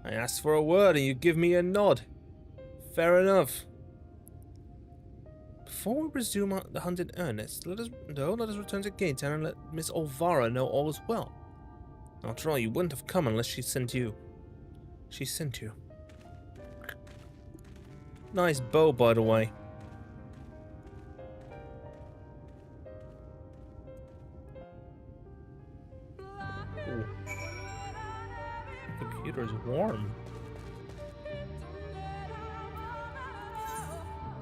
I asked for a word and you give me a nod. Fair enough. Before we resume the hunt in earnest, let us return to Gatetown and let Miss Olvara know all is well. After all, you wouldn't have come unless she sent you. She sent you. Nice bow, by the way. Ooh. The computer is warm.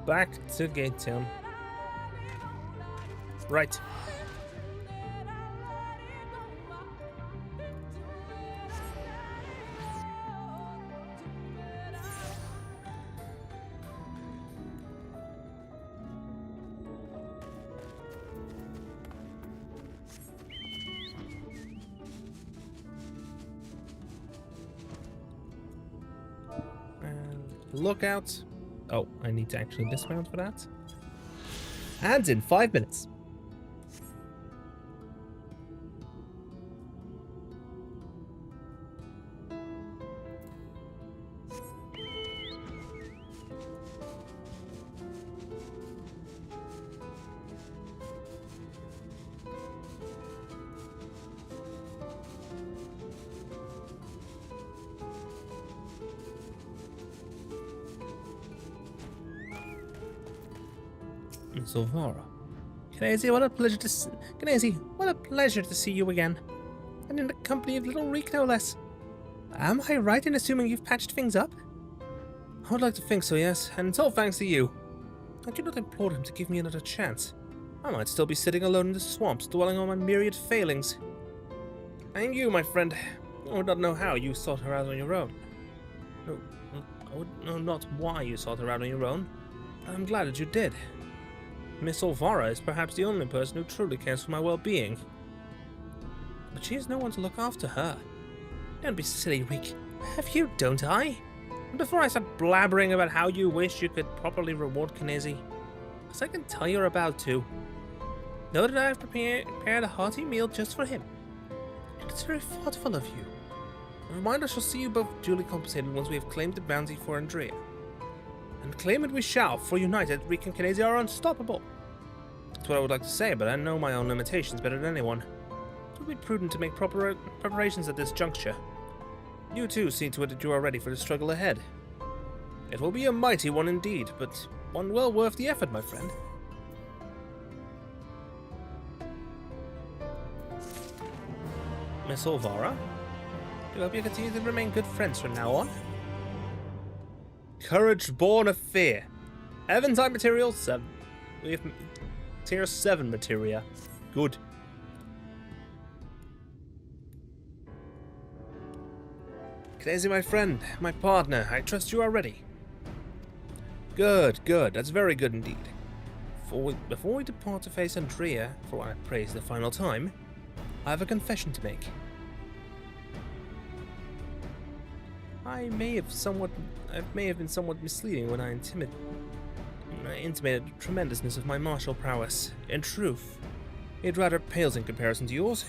Back to Gatetown. Right. Lookout. Oh, I need to actually dismount for that. And in 5 minutes. Olvara. Knazy, what a pleasure to see you again. And in the company of little Reek, no less. Am I right in assuming you've patched things up? I would like to think so, yes, and it's all thanks to you. I do not implore him to give me another chance. I might still be sitting alone in the swamps, dwelling on my myriad failings. And you, my friend, I would not know how you sought her out on your own. No, I would know not why you sought her out on your own, but I'm glad that you did. Miss Olvara is perhaps the only person who truly cares for my well-being. But she has no one to look after her. Don't be silly, Reek. I have you, don't I? And before I start blabbering about how you wish you could properly reward Knazy, as I can tell you're about to, know that I have prepared a hearty meal just for him. And it's very thoughtful of you. A reminder shall see you both duly compensated once we have claimed the bounty for Andrea. And claim it we shall, for united, Reek and Knazy are unstoppable. That's what I would like to say, but I know my own limitations better than anyone. It would be prudent to make proper preparations at this juncture. You too see to it that you are ready for the struggle ahead. It will be a mighty one indeed, but one well worth the effort, my friend. Miss Olvara, do hope you continue to remain good friends from now on. Courage born of fear. Eventide material 7. We have tier 7 materia. Good. Crazy, my friend, my partner, I trust you are ready. Good, good. That's very good indeed. Before we depart to face Andrea, for I praise the final time, I have a confession to make. I may have been somewhat misleading when I intimated the tremendousness of my martial prowess. In truth, it rather pales in comparison to yours.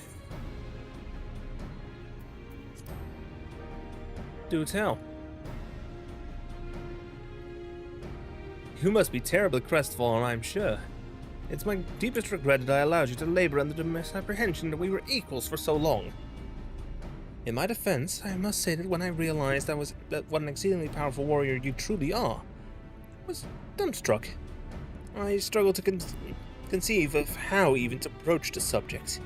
Do tell. You must be terribly crestfallen, I'm sure. It's my deepest regret that I allowed you to labor under the misapprehension that we were equals for so long. In my defense, I must say that when I realized that what an exceedingly powerful warrior you truly are, I was dumbstruck. I struggled to conceive of how even to approach the subject.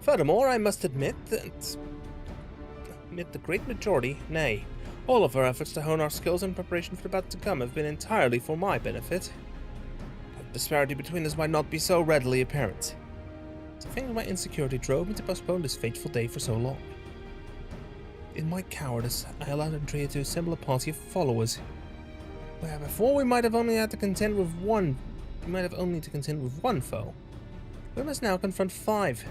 Furthermore, I must admit the great majority, nay, all of our efforts to hone our skills in preparation for the battle to come have been entirely for my benefit. The disparity between us might not be so readily apparent. To think of my insecurity drove me to postpone this fateful day for so long. In my cowardice, I allowed Andrea to assemble a party of followers. Where before we might have only to contend with one foe. We must now confront 5.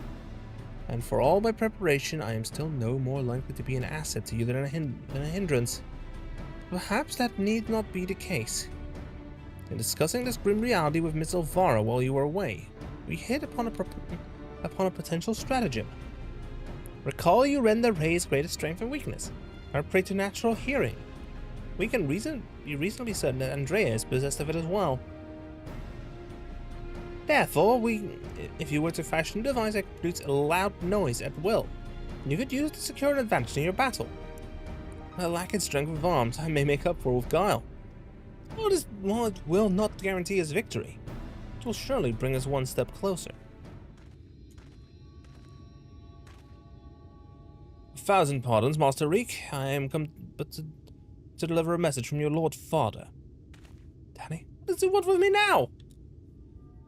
And for all my preparation, I am still no more likely to be an asset to you than a hindrance. Perhaps that need not be the case. In discussing this grim reality with Miss Elvira while you were away, we hit upon a potential stratagem. Recall you render Ray's greatest strength and weakness, our preternatural hearing. You reasonably certain that Andrea is possessed of it as well. Therefore, if you were to fashion a device that produces a loud noise at will, you could use it to secure an advantage in your battle. My lack in strength of arms I may make up for with guile. While it will not guarantee us victory, it will surely bring us one step closer. 1,000 pardons, Master Reek. I am come but to deliver a message from your Lord Father. Danny, what does he want with me now?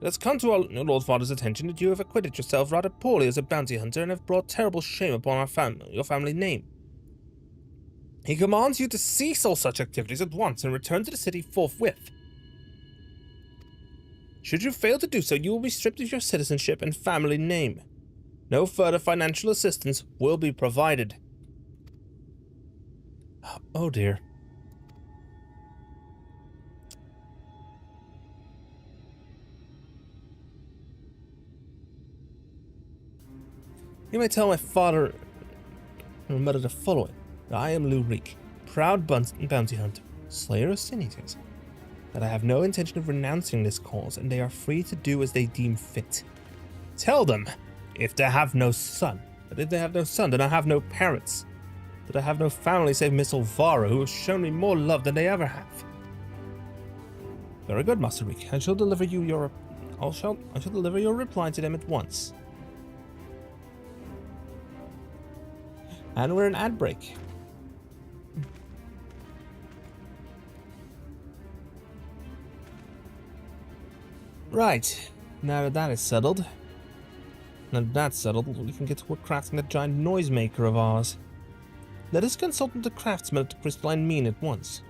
It has come to our Lord Father's attention that you have acquitted yourself rather poorly as a bounty hunter and have brought terrible shame upon your family name. He commands you to cease all such activities at once and return to the city forthwith. Should you fail to do so, you will be stripped of your citizenship and family name. No further financial assistance will be provided. Oh dear. You may tell my father and mother to follow it. I am Lou Reek, proud bounty hunter, slayer of sin eaters. That I have no intention of renouncing this cause, and they are free to do as they deem fit. Tell them, if they have no son, then I have no parents. That I have no family save Miss Olvara, who has shown me more love than they ever have. Very good, Master Reek. I shall deliver your reply to them at once. And we're an ad break. Right, now that that is settled, we can get to work crafting that giant noisemaker of ours. Let us consult with the craftsman at the crystalline mean at once.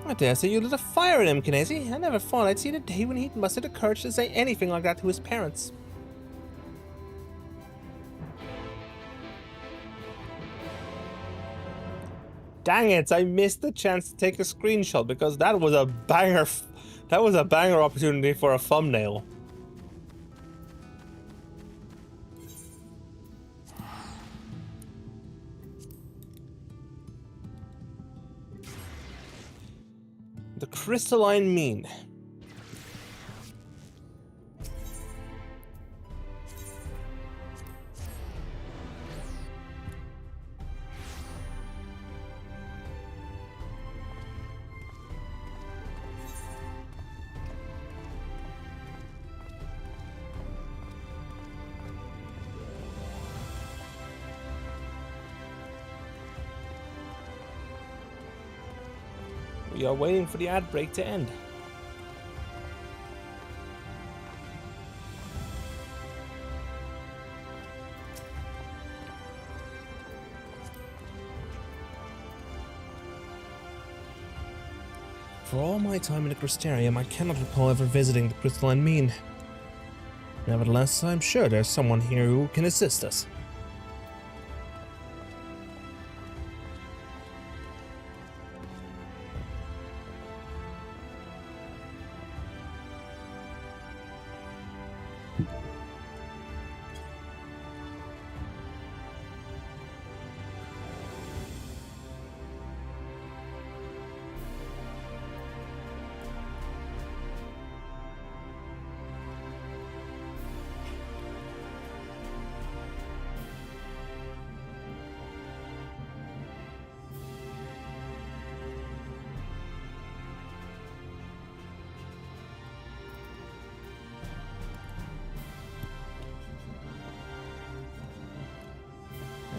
I dare say you lit a fire at him, Kinesi. I never thought I'd see the day when he'd muster the courage to say anything like that to his parents. Dang it, I missed the chance to take a screenshot because that was a banger. That was a banger opportunity for a thumbnail. The crystalline mean. We are waiting for the ad break to end. For all my time in the Crystarium, I cannot recall ever visiting the Crystalline Mean. Nevertheless, I'm sure there's someone here who can assist us.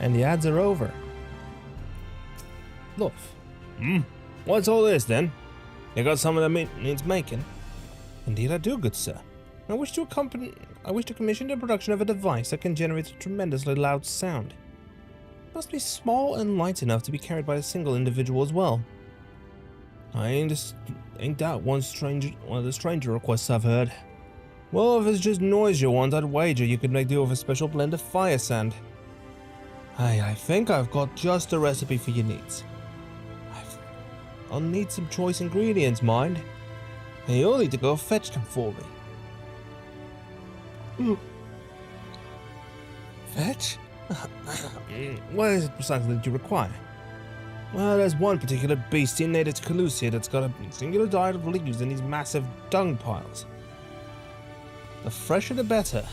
And the ads are over. Look. What's all this then? You got something that needs making? Indeed I do, good sir. I wish to commission the production of a device that can generate a tremendously loud sound. It must be small and light enough to be carried by a single individual as well. Ain't that one of the stranger requests I've heard. Well, if it's just noise you want, I'd wager you could make do with a special blend of fire sand. I think I've got just the recipe for your needs. I'll need some choice ingredients, mind. And you'll need to go fetch them for me. Fetch? What is it precisely that you require? Well, there's one particular beastie native to Calusia that's got a singular diet of leaves in these massive dung piles. The fresher the better,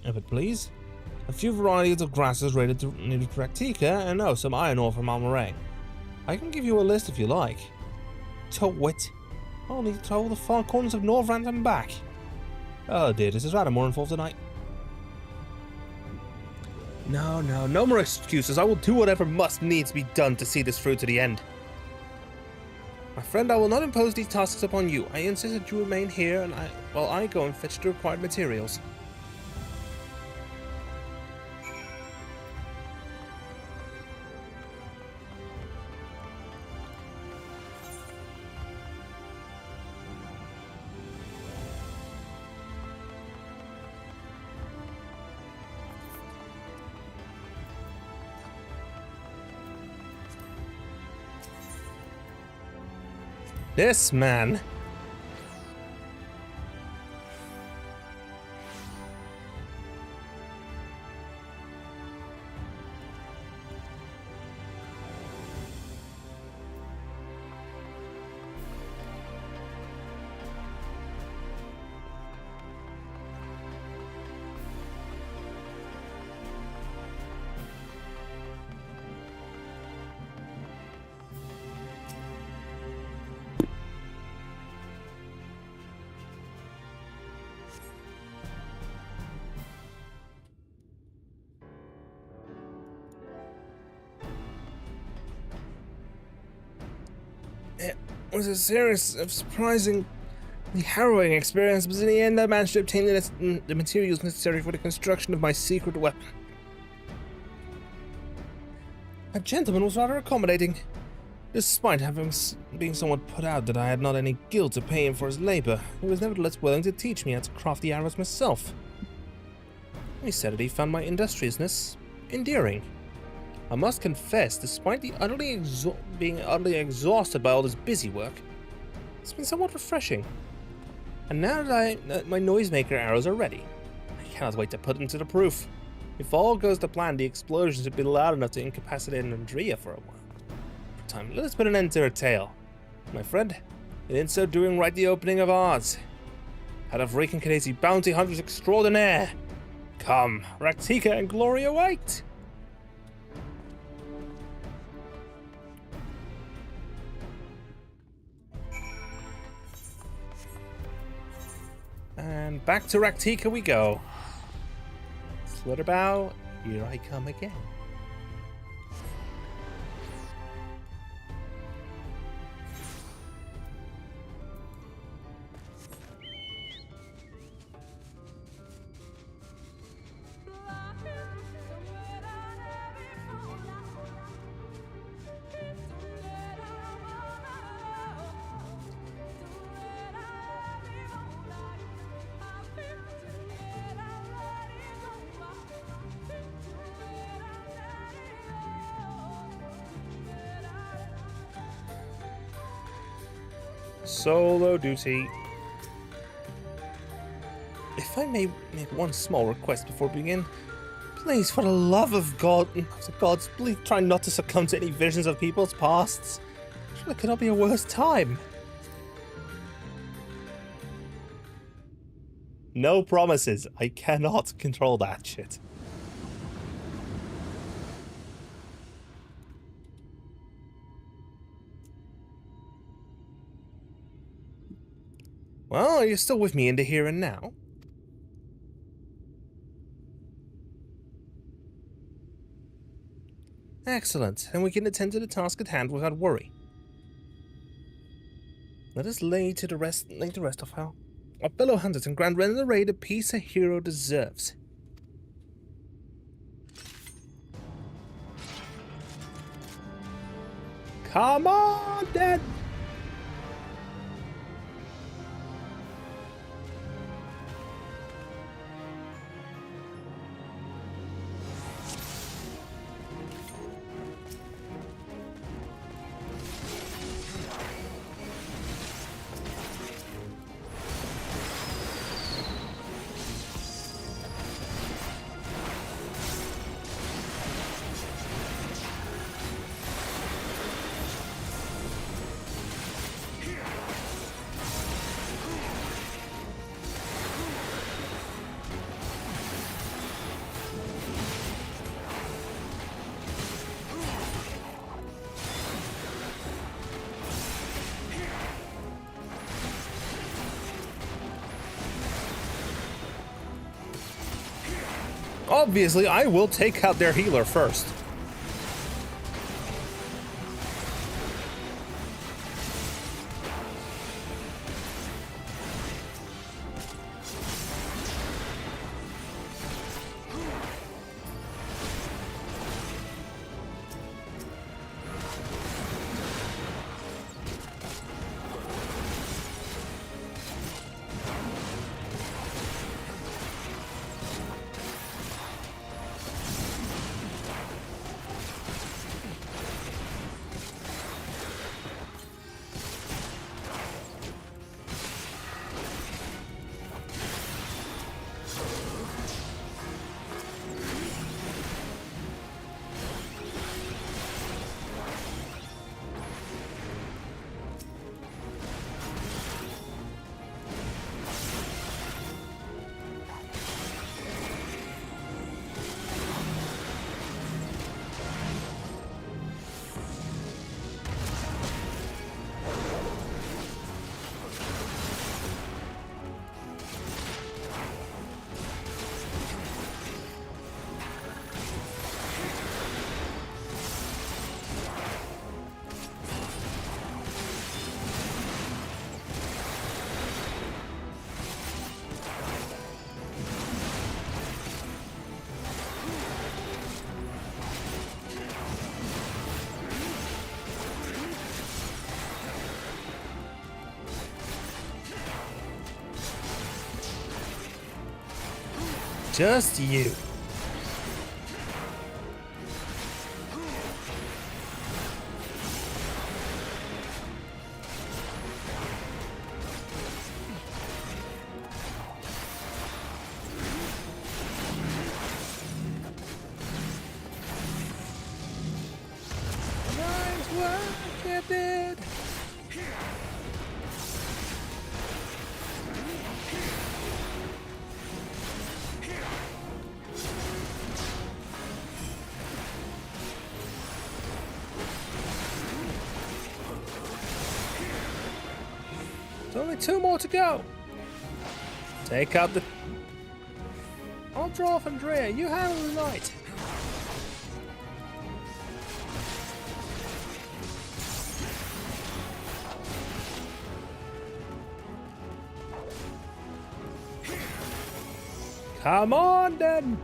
if it please. A few varieties of grasses rated to Practica, and some iron ore from Almorang. I can give you a list if you like. To wit, I'll need to travel the far corners of Northrend and back. Oh dear, this is rather more involved tonight. No more excuses. I will do whatever must needs be done to see this through to the end. My friend, I will not impose these tasks upon you. I insist that you remain here while I go and fetch the required materials. This man. It was a series of surprisingly harrowing experience, but in the end I managed to obtain the materials necessary for the construction of my secret weapon. That gentleman was rather accommodating, despite being somewhat put out that I had not any guilt to pay him for his labor. He was nevertheless willing to teach me how to craft the arrows myself. He said that he found my industriousness endearing. I must confess, despite the being utterly exhausted by all this busy work, it's been somewhat refreshing. And now that my noisemaker arrows are ready, I cannot wait to put them to the proof. If all goes to plan, the explosions would be loud enough to incapacitate Andrea for a while. For time, let us put an end to her tale. My friend, and in so doing write the opening of ours. Out of Reek and Kadesi, bounty hunters extraordinaire. Come, Raktika and glory await! And back to Raktika we go. Slitterbow, here I come again. Solo duty. If I may make one small request before we begin, please, for the love of God, gods, please try not to succumb to any visions of people's pasts. Surely it could not be a worse time. No promises. I cannot control that shit. Well, are you still with me in the here and now? Excellent, and we can attend to the task at hand without worry. Let us lay the rest of our fellow hunters and grant render the raid a peace a hero deserves. Come on, then! Obviously, I will take out their healer first. Just you. Nice work, you did. There's only 2 more to go. Take out the... I'll draw off Andrea. You handle the knight. Come on, then.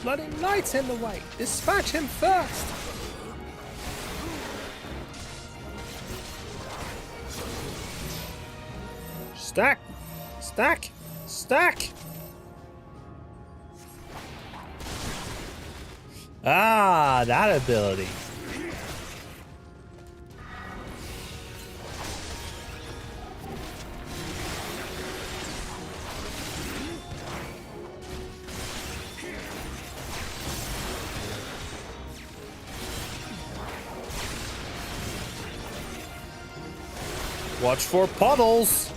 Bloody knight's in the way. Dispatch him first. Stack. Stack. Stack. Ah, that ability. Watch for puddles.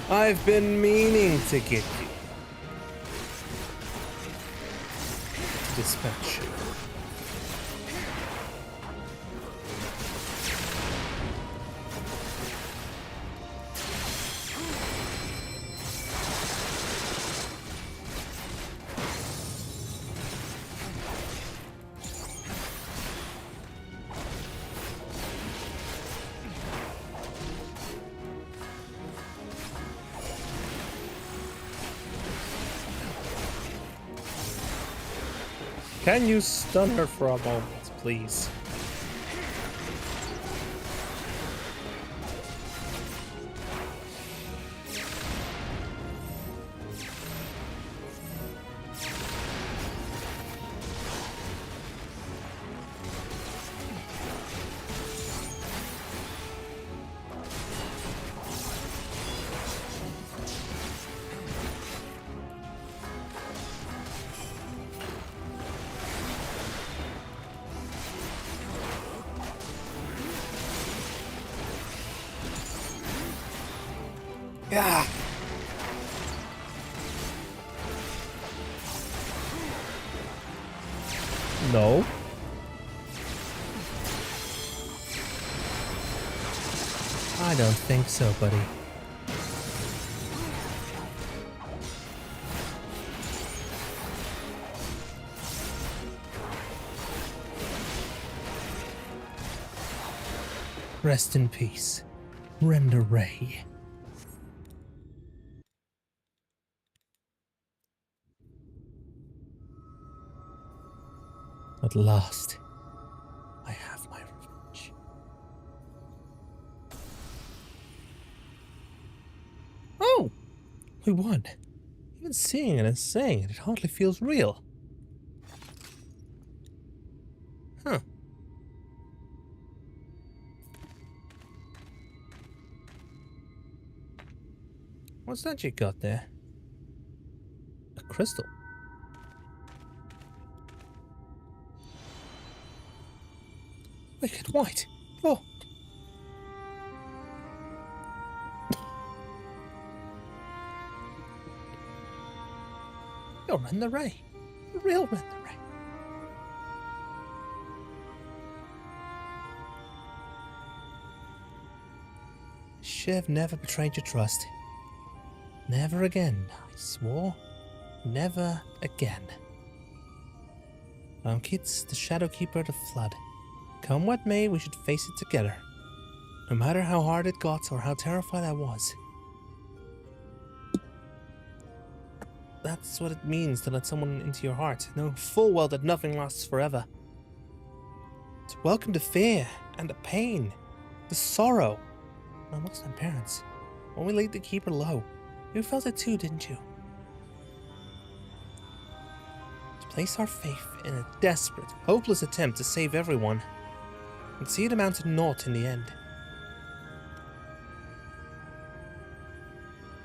I've been meaning to get you. Dispatch you. Can you stun her for a moment, please? Yeah. No. I don't think so, buddy. Rest in peace, Render Ray. At last, I have my revenge. Oh! We won. Even seeing it and saying it, it hardly feels real. Huh. What's that you got there? A crystal. Wicked white. Oh. You're Ren the Ray. The real Ren the Ray. Shiv never betrayed your trust. Never again, I swore. Never again. I'm Kit's the Shadow Keeper of the Flood. Come what may, we should face it together. No matter how hard it got or how terrified I was. That's what it means to let someone into your heart, know full well that nothing lasts forever. To welcome the fear and the pain, the sorrow. I lost my parents. When we laid the Keeper low, you felt it too, didn't you? To place our faith in a desperate, hopeless attempt to save everyone, and see it amount to naught in the end.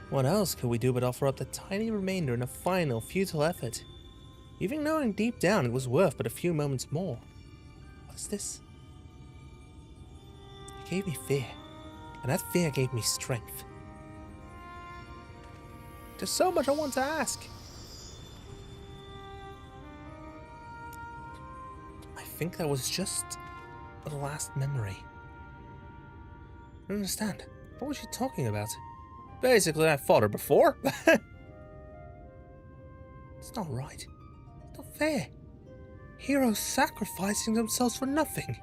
What else could we do but offer up the tiny remainder in a final, futile effort, even knowing deep down it was worth but a few moments more? What is this? It gave me fear, and that fear gave me strength. There's so much I want to ask. I think that was just the last memory. I don't understand. What was she talking about? Basically, I fought her before. It's not right. It's not fair. Heroes sacrificing themselves for nothing.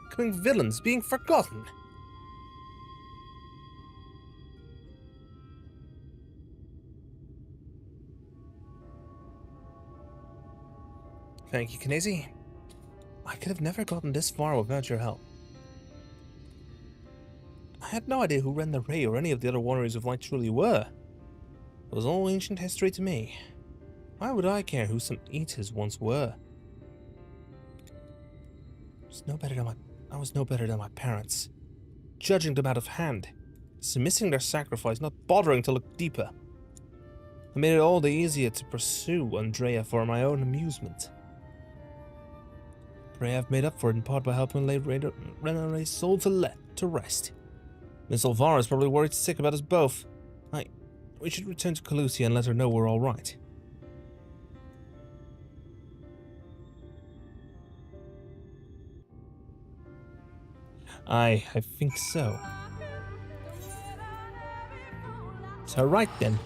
Becoming villains, being forgotten. Thank you, Knazy. I could have never gotten this far without your help. I had no idea who Ren the Ray or any of the other Warriors of Light truly were. It was all ancient history to me. Why would I care who some eaters once were? I was no better than my parents. Judging them out of hand. Dismissing their sacrifice, not bothering to look deeper. I made it all the easier to pursue Andrea for my own amusement. Pray I've made up for it in part by helping lay Ren the Ray's soul to rest. Miss Olvara is probably worried sick about us both. We should return to Calusia and let her know we're all right. I think so. So right then.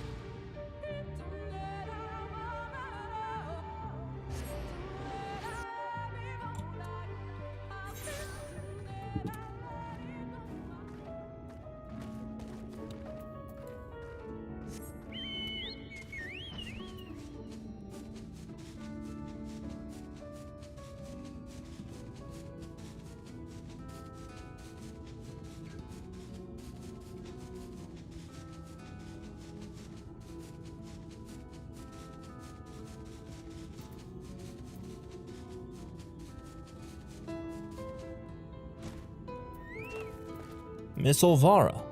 Miss Olvara.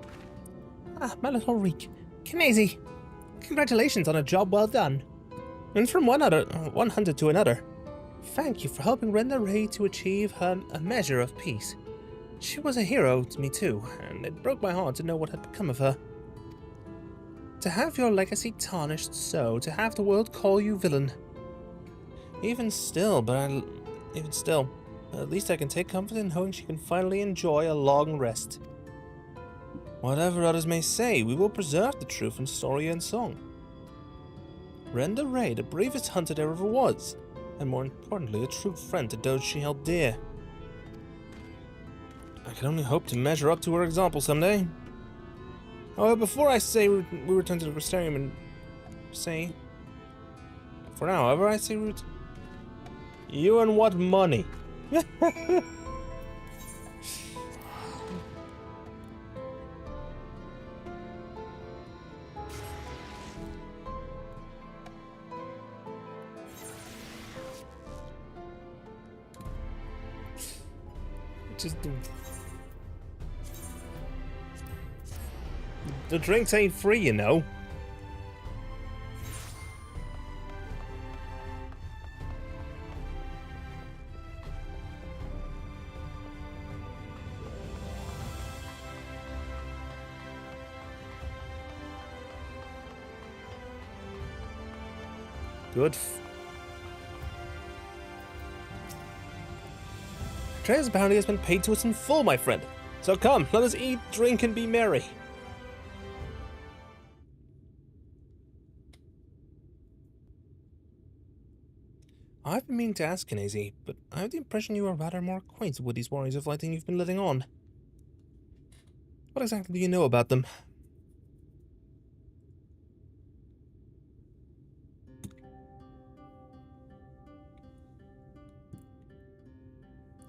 My little Reek. Knazy, congratulations on a job well done. And from one hunter to another. Thank you for helping Ren the Ray to achieve a measure of peace. She was a hero to me too, and it broke my heart to know what had become of her. To have your legacy tarnished so, to have the world call you villain. Even still, at least I can take comfort in knowing she can finally enjoy a long rest. Whatever others may say, we will preserve the truth in story and song. Ren the Ray, the bravest hunter there ever was, and more importantly, a true friend to those she held dear. I can only hope to measure up to her example someday. However, before I say we return to the Restarium and say... For now, however, I say root... You and what money? Just the drinks ain't free, you know. Good. Atreus' bounty has been paid to us in full, my friend. So come, let us eat, drink, and be merry. I've been meaning to ask, Kanazi, but I have the impression you are rather more acquainted with these warriors of light than you've been letting on. What exactly do you know about them?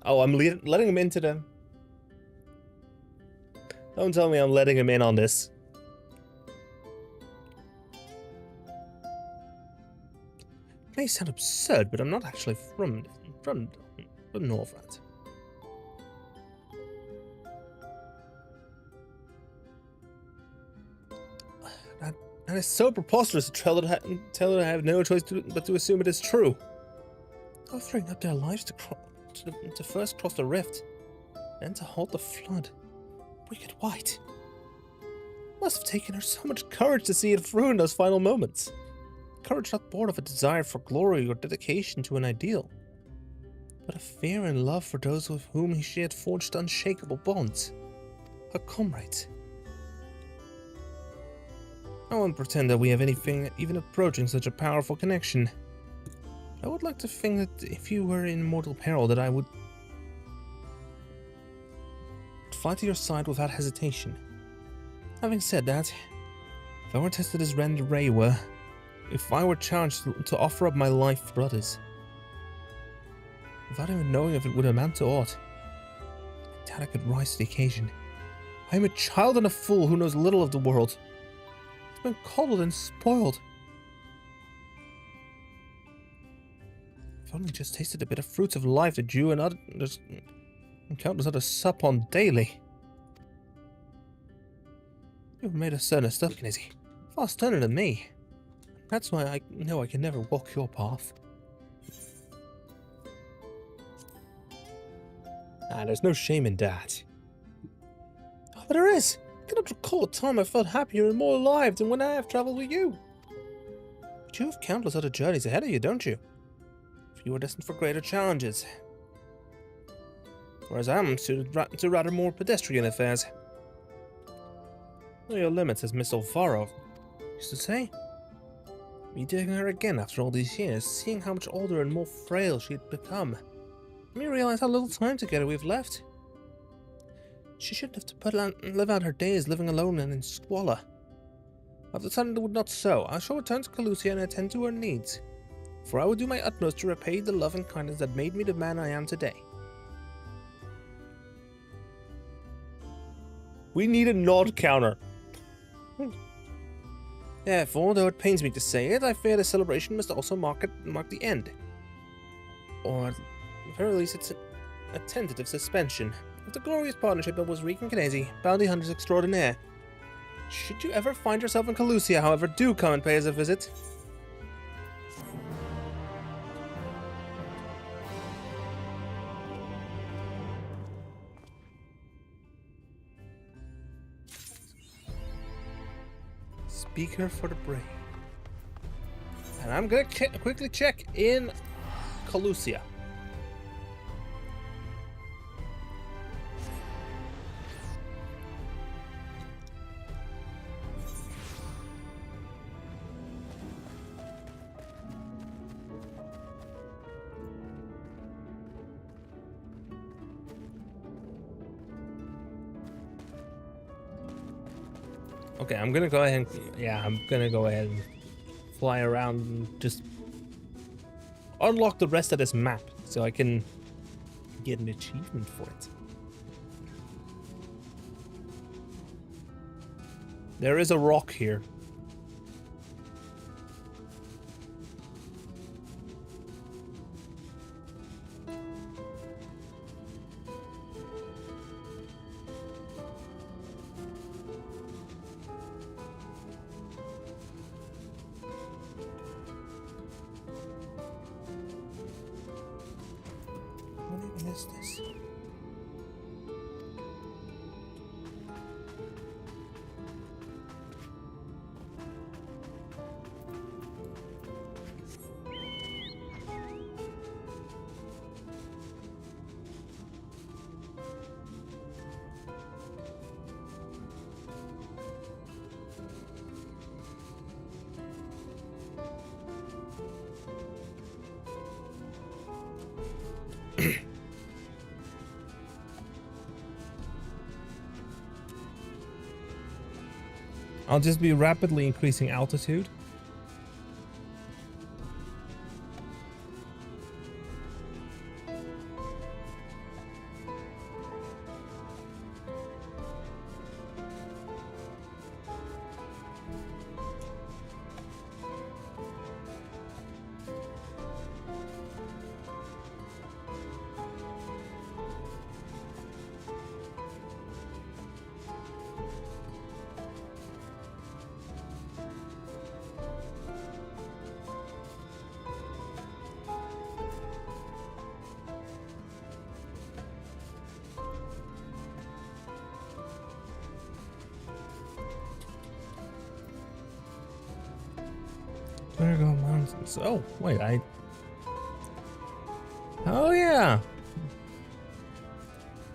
Oh, I'm letting him into the... Don't tell me I'm letting him in on this. It may sound absurd, but I'm not actually from Northrend. That is so preposterous to tell that I have no choice but to assume it is true. Offering up their lives to first cross the rift, then to halt the flood. Wicked White. Must have taken her so much courage to see it through in those final moments. Courage not born of a desire for glory or dedication to an ideal, but a fear and love for those with whom she had forged unshakable bonds. Her comrades. I won't pretend that we have anything even approaching such a powerful connection. I would like to think that if you were in mortal peril, that I would fight to your side without hesitation. Having said that, if I were tested as Rand Ray were, if I were challenged to offer up my life for others, without even knowing if it would amount to aught, I doubt I could rise to the occasion. I am a child and a fool who knows little of the world. I've been coddled and spoiled. I've only just tasted a bit of fruits of life that you and others and countless others sup on daily. You've made a certain stuff, Knizzy. Far sterner than me. That's why I know I can never walk your path. There's no shame in that. Oh, but there is. I cannot recall a time I felt happier and more alive than when I have traveled with you. But you have countless other journeys ahead of you, don't you? You are destined for greater challenges. Whereas I am suited to rather more pedestrian affairs. Know your limits, as Miss Alvaro used to say. Meeting her again after all these years, seeing how much older and more frail she had become, made me realize how little time together we've left. She shouldn't have to live out her days living alone and in squalor. I've decided it would not so. I shall return to Calusia and attend to her needs, for I will do my utmost to repay the love and kindness that made me the man I am today. We need a nod counter. Therefore, though it pains me to say it, I fear the celebration must also mark the end. Or, at the very least, it's a tentative suspension of the glorious partnership that was Reek and Kinesi, bounty hunters extraordinaire. Should you ever find yourself in Calusia, however, do come and pay us a visit. Speaker for the brave. And I'm gonna quickly check in Calusia. Okay, I'm gonna go ahead and fly around and just unlock the rest of this map so I can get an achievement for it. There is a rock here. Is this? I'll just be rapidly increasing altitude. Virgo Mountains. Oh, wait, oh, yeah.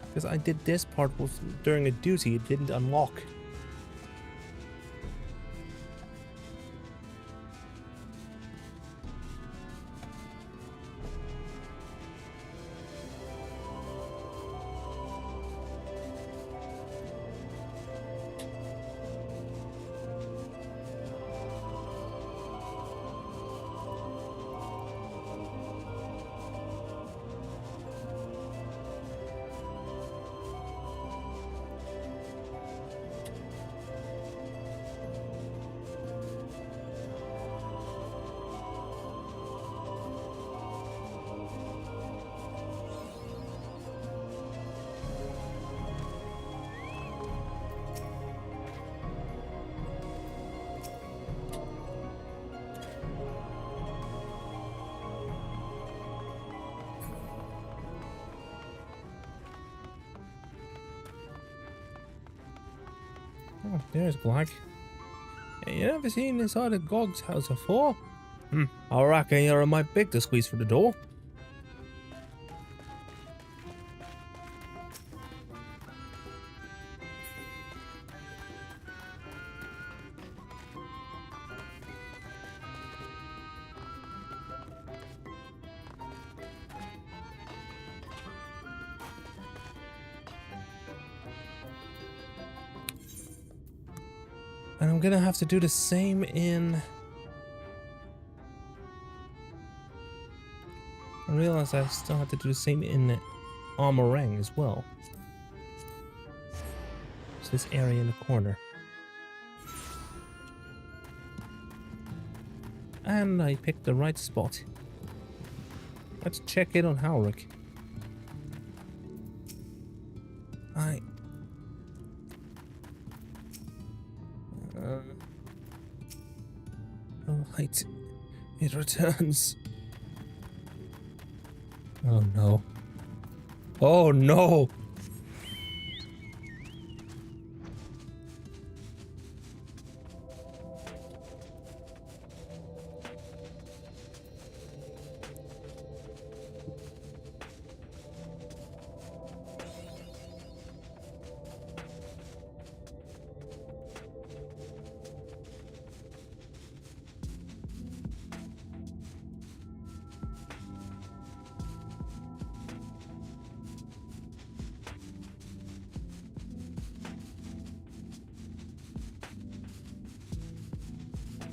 Because I did this part during a duty, it didn't unlock. Oh, there's Black. You never seen inside a Gog's house before? I reckon you're a mite big to squeeze through the door. And I'm gonna have to do the same in... I realize I still have to do the same in Armorang as well. It's this area in the corner. And I picked the right spot. Let's check it on Howrick. Oh, light. It returns. Oh no. Oh no!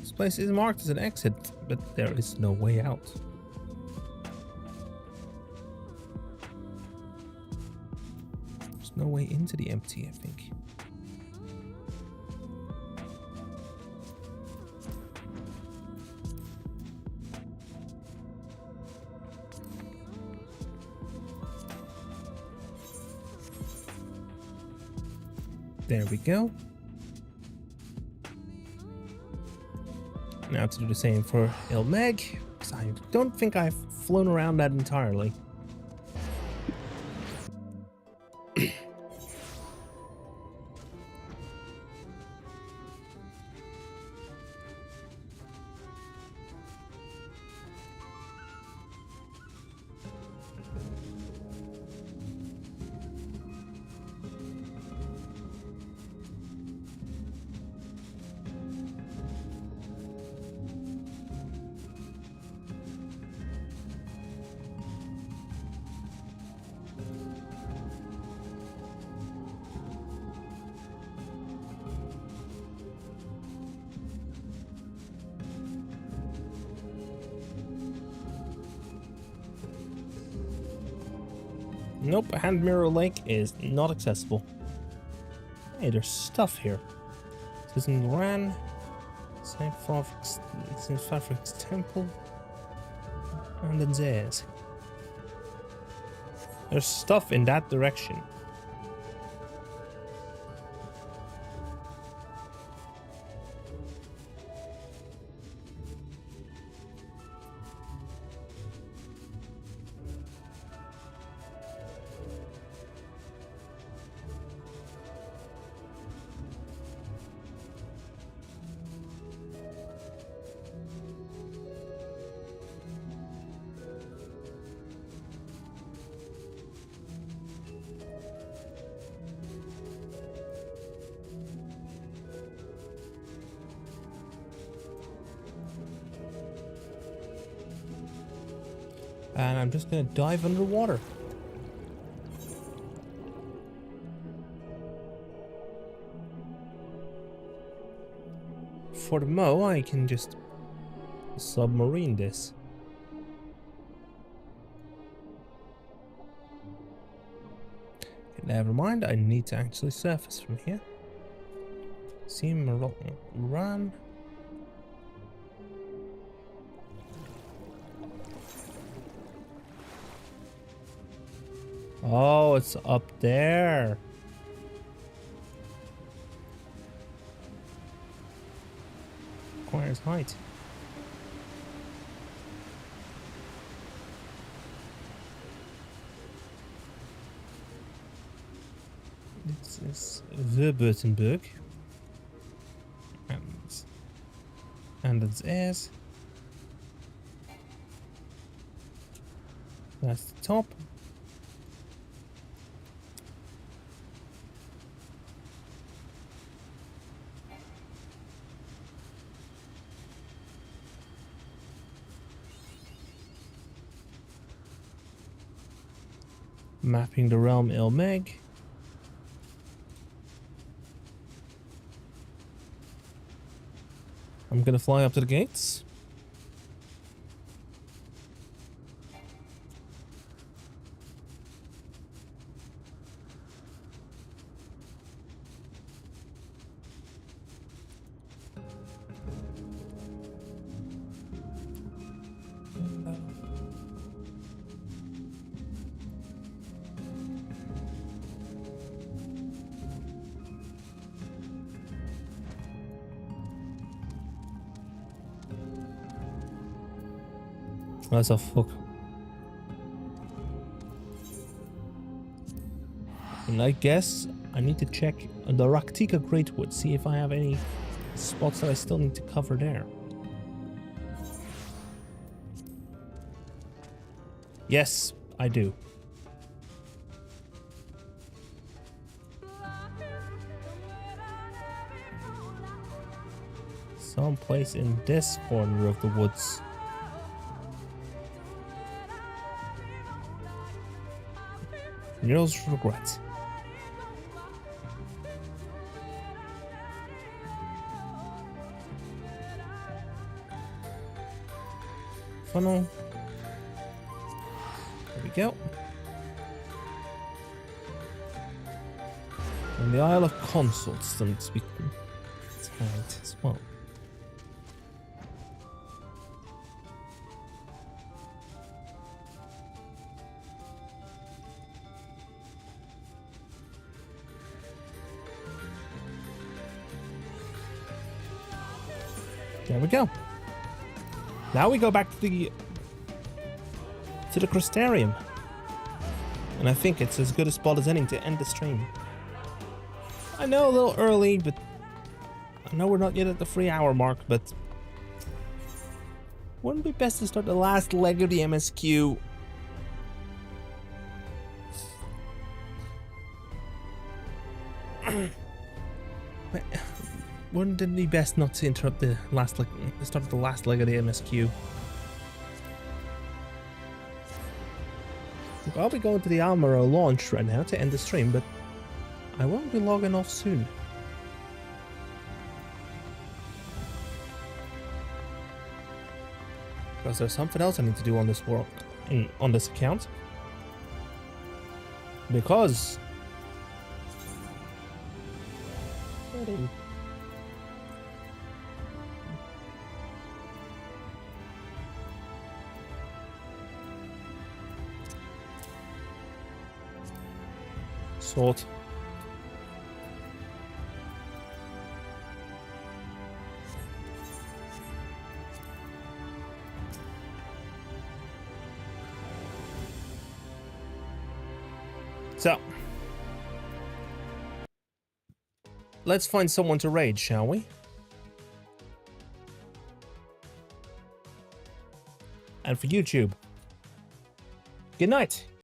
This place is marked as an exit, but there is no way out. There's no way into the empty, I think. There we go. Now to do the same for Ilmeg, because I don't think I've flown around that entirely. Nope, Hand Mirror Lake is not accessible. Hey, there's stuff here. This is in Ran, St. Patrick's Temple, and then there's stuff in that direction. And I'm just gonna dive underwater. For the mo, I can just submarine this. Okay, never mind, I need to actually surface from here. See run. Oh, it's up there. Requires height. This is Verburtenberg. And it's S. That's the top. Mapping the realm Ilmeg. I'm gonna fly up to the gates. That's a fuck. And I guess I need to check the Raktika Greatwood, see if I have any spots that I still need to cover there. Yes, I do. Someplace in this corner of the woods. Nero's regret. Funnel. There we go. And the Isle of Consorts still needs to be tagged as well. There we go. Now we go back to the Crystarium. And I think it's as good a spot as any to end the stream. I know a little early, but I know we're not yet at the 3-hour mark, but wouldn't it be best to start the last leg of the MSQ? Wouldn't it be best not to interrupt the start of the last leg of the MSQ? Look, I'll be going to the Almaro launch right now to end the stream, but I won't be logging off soon. Because there's something else I need to do on this world, on this account. Because... Sort. So, let's find someone to raid, shall we? And for YouTube, good night.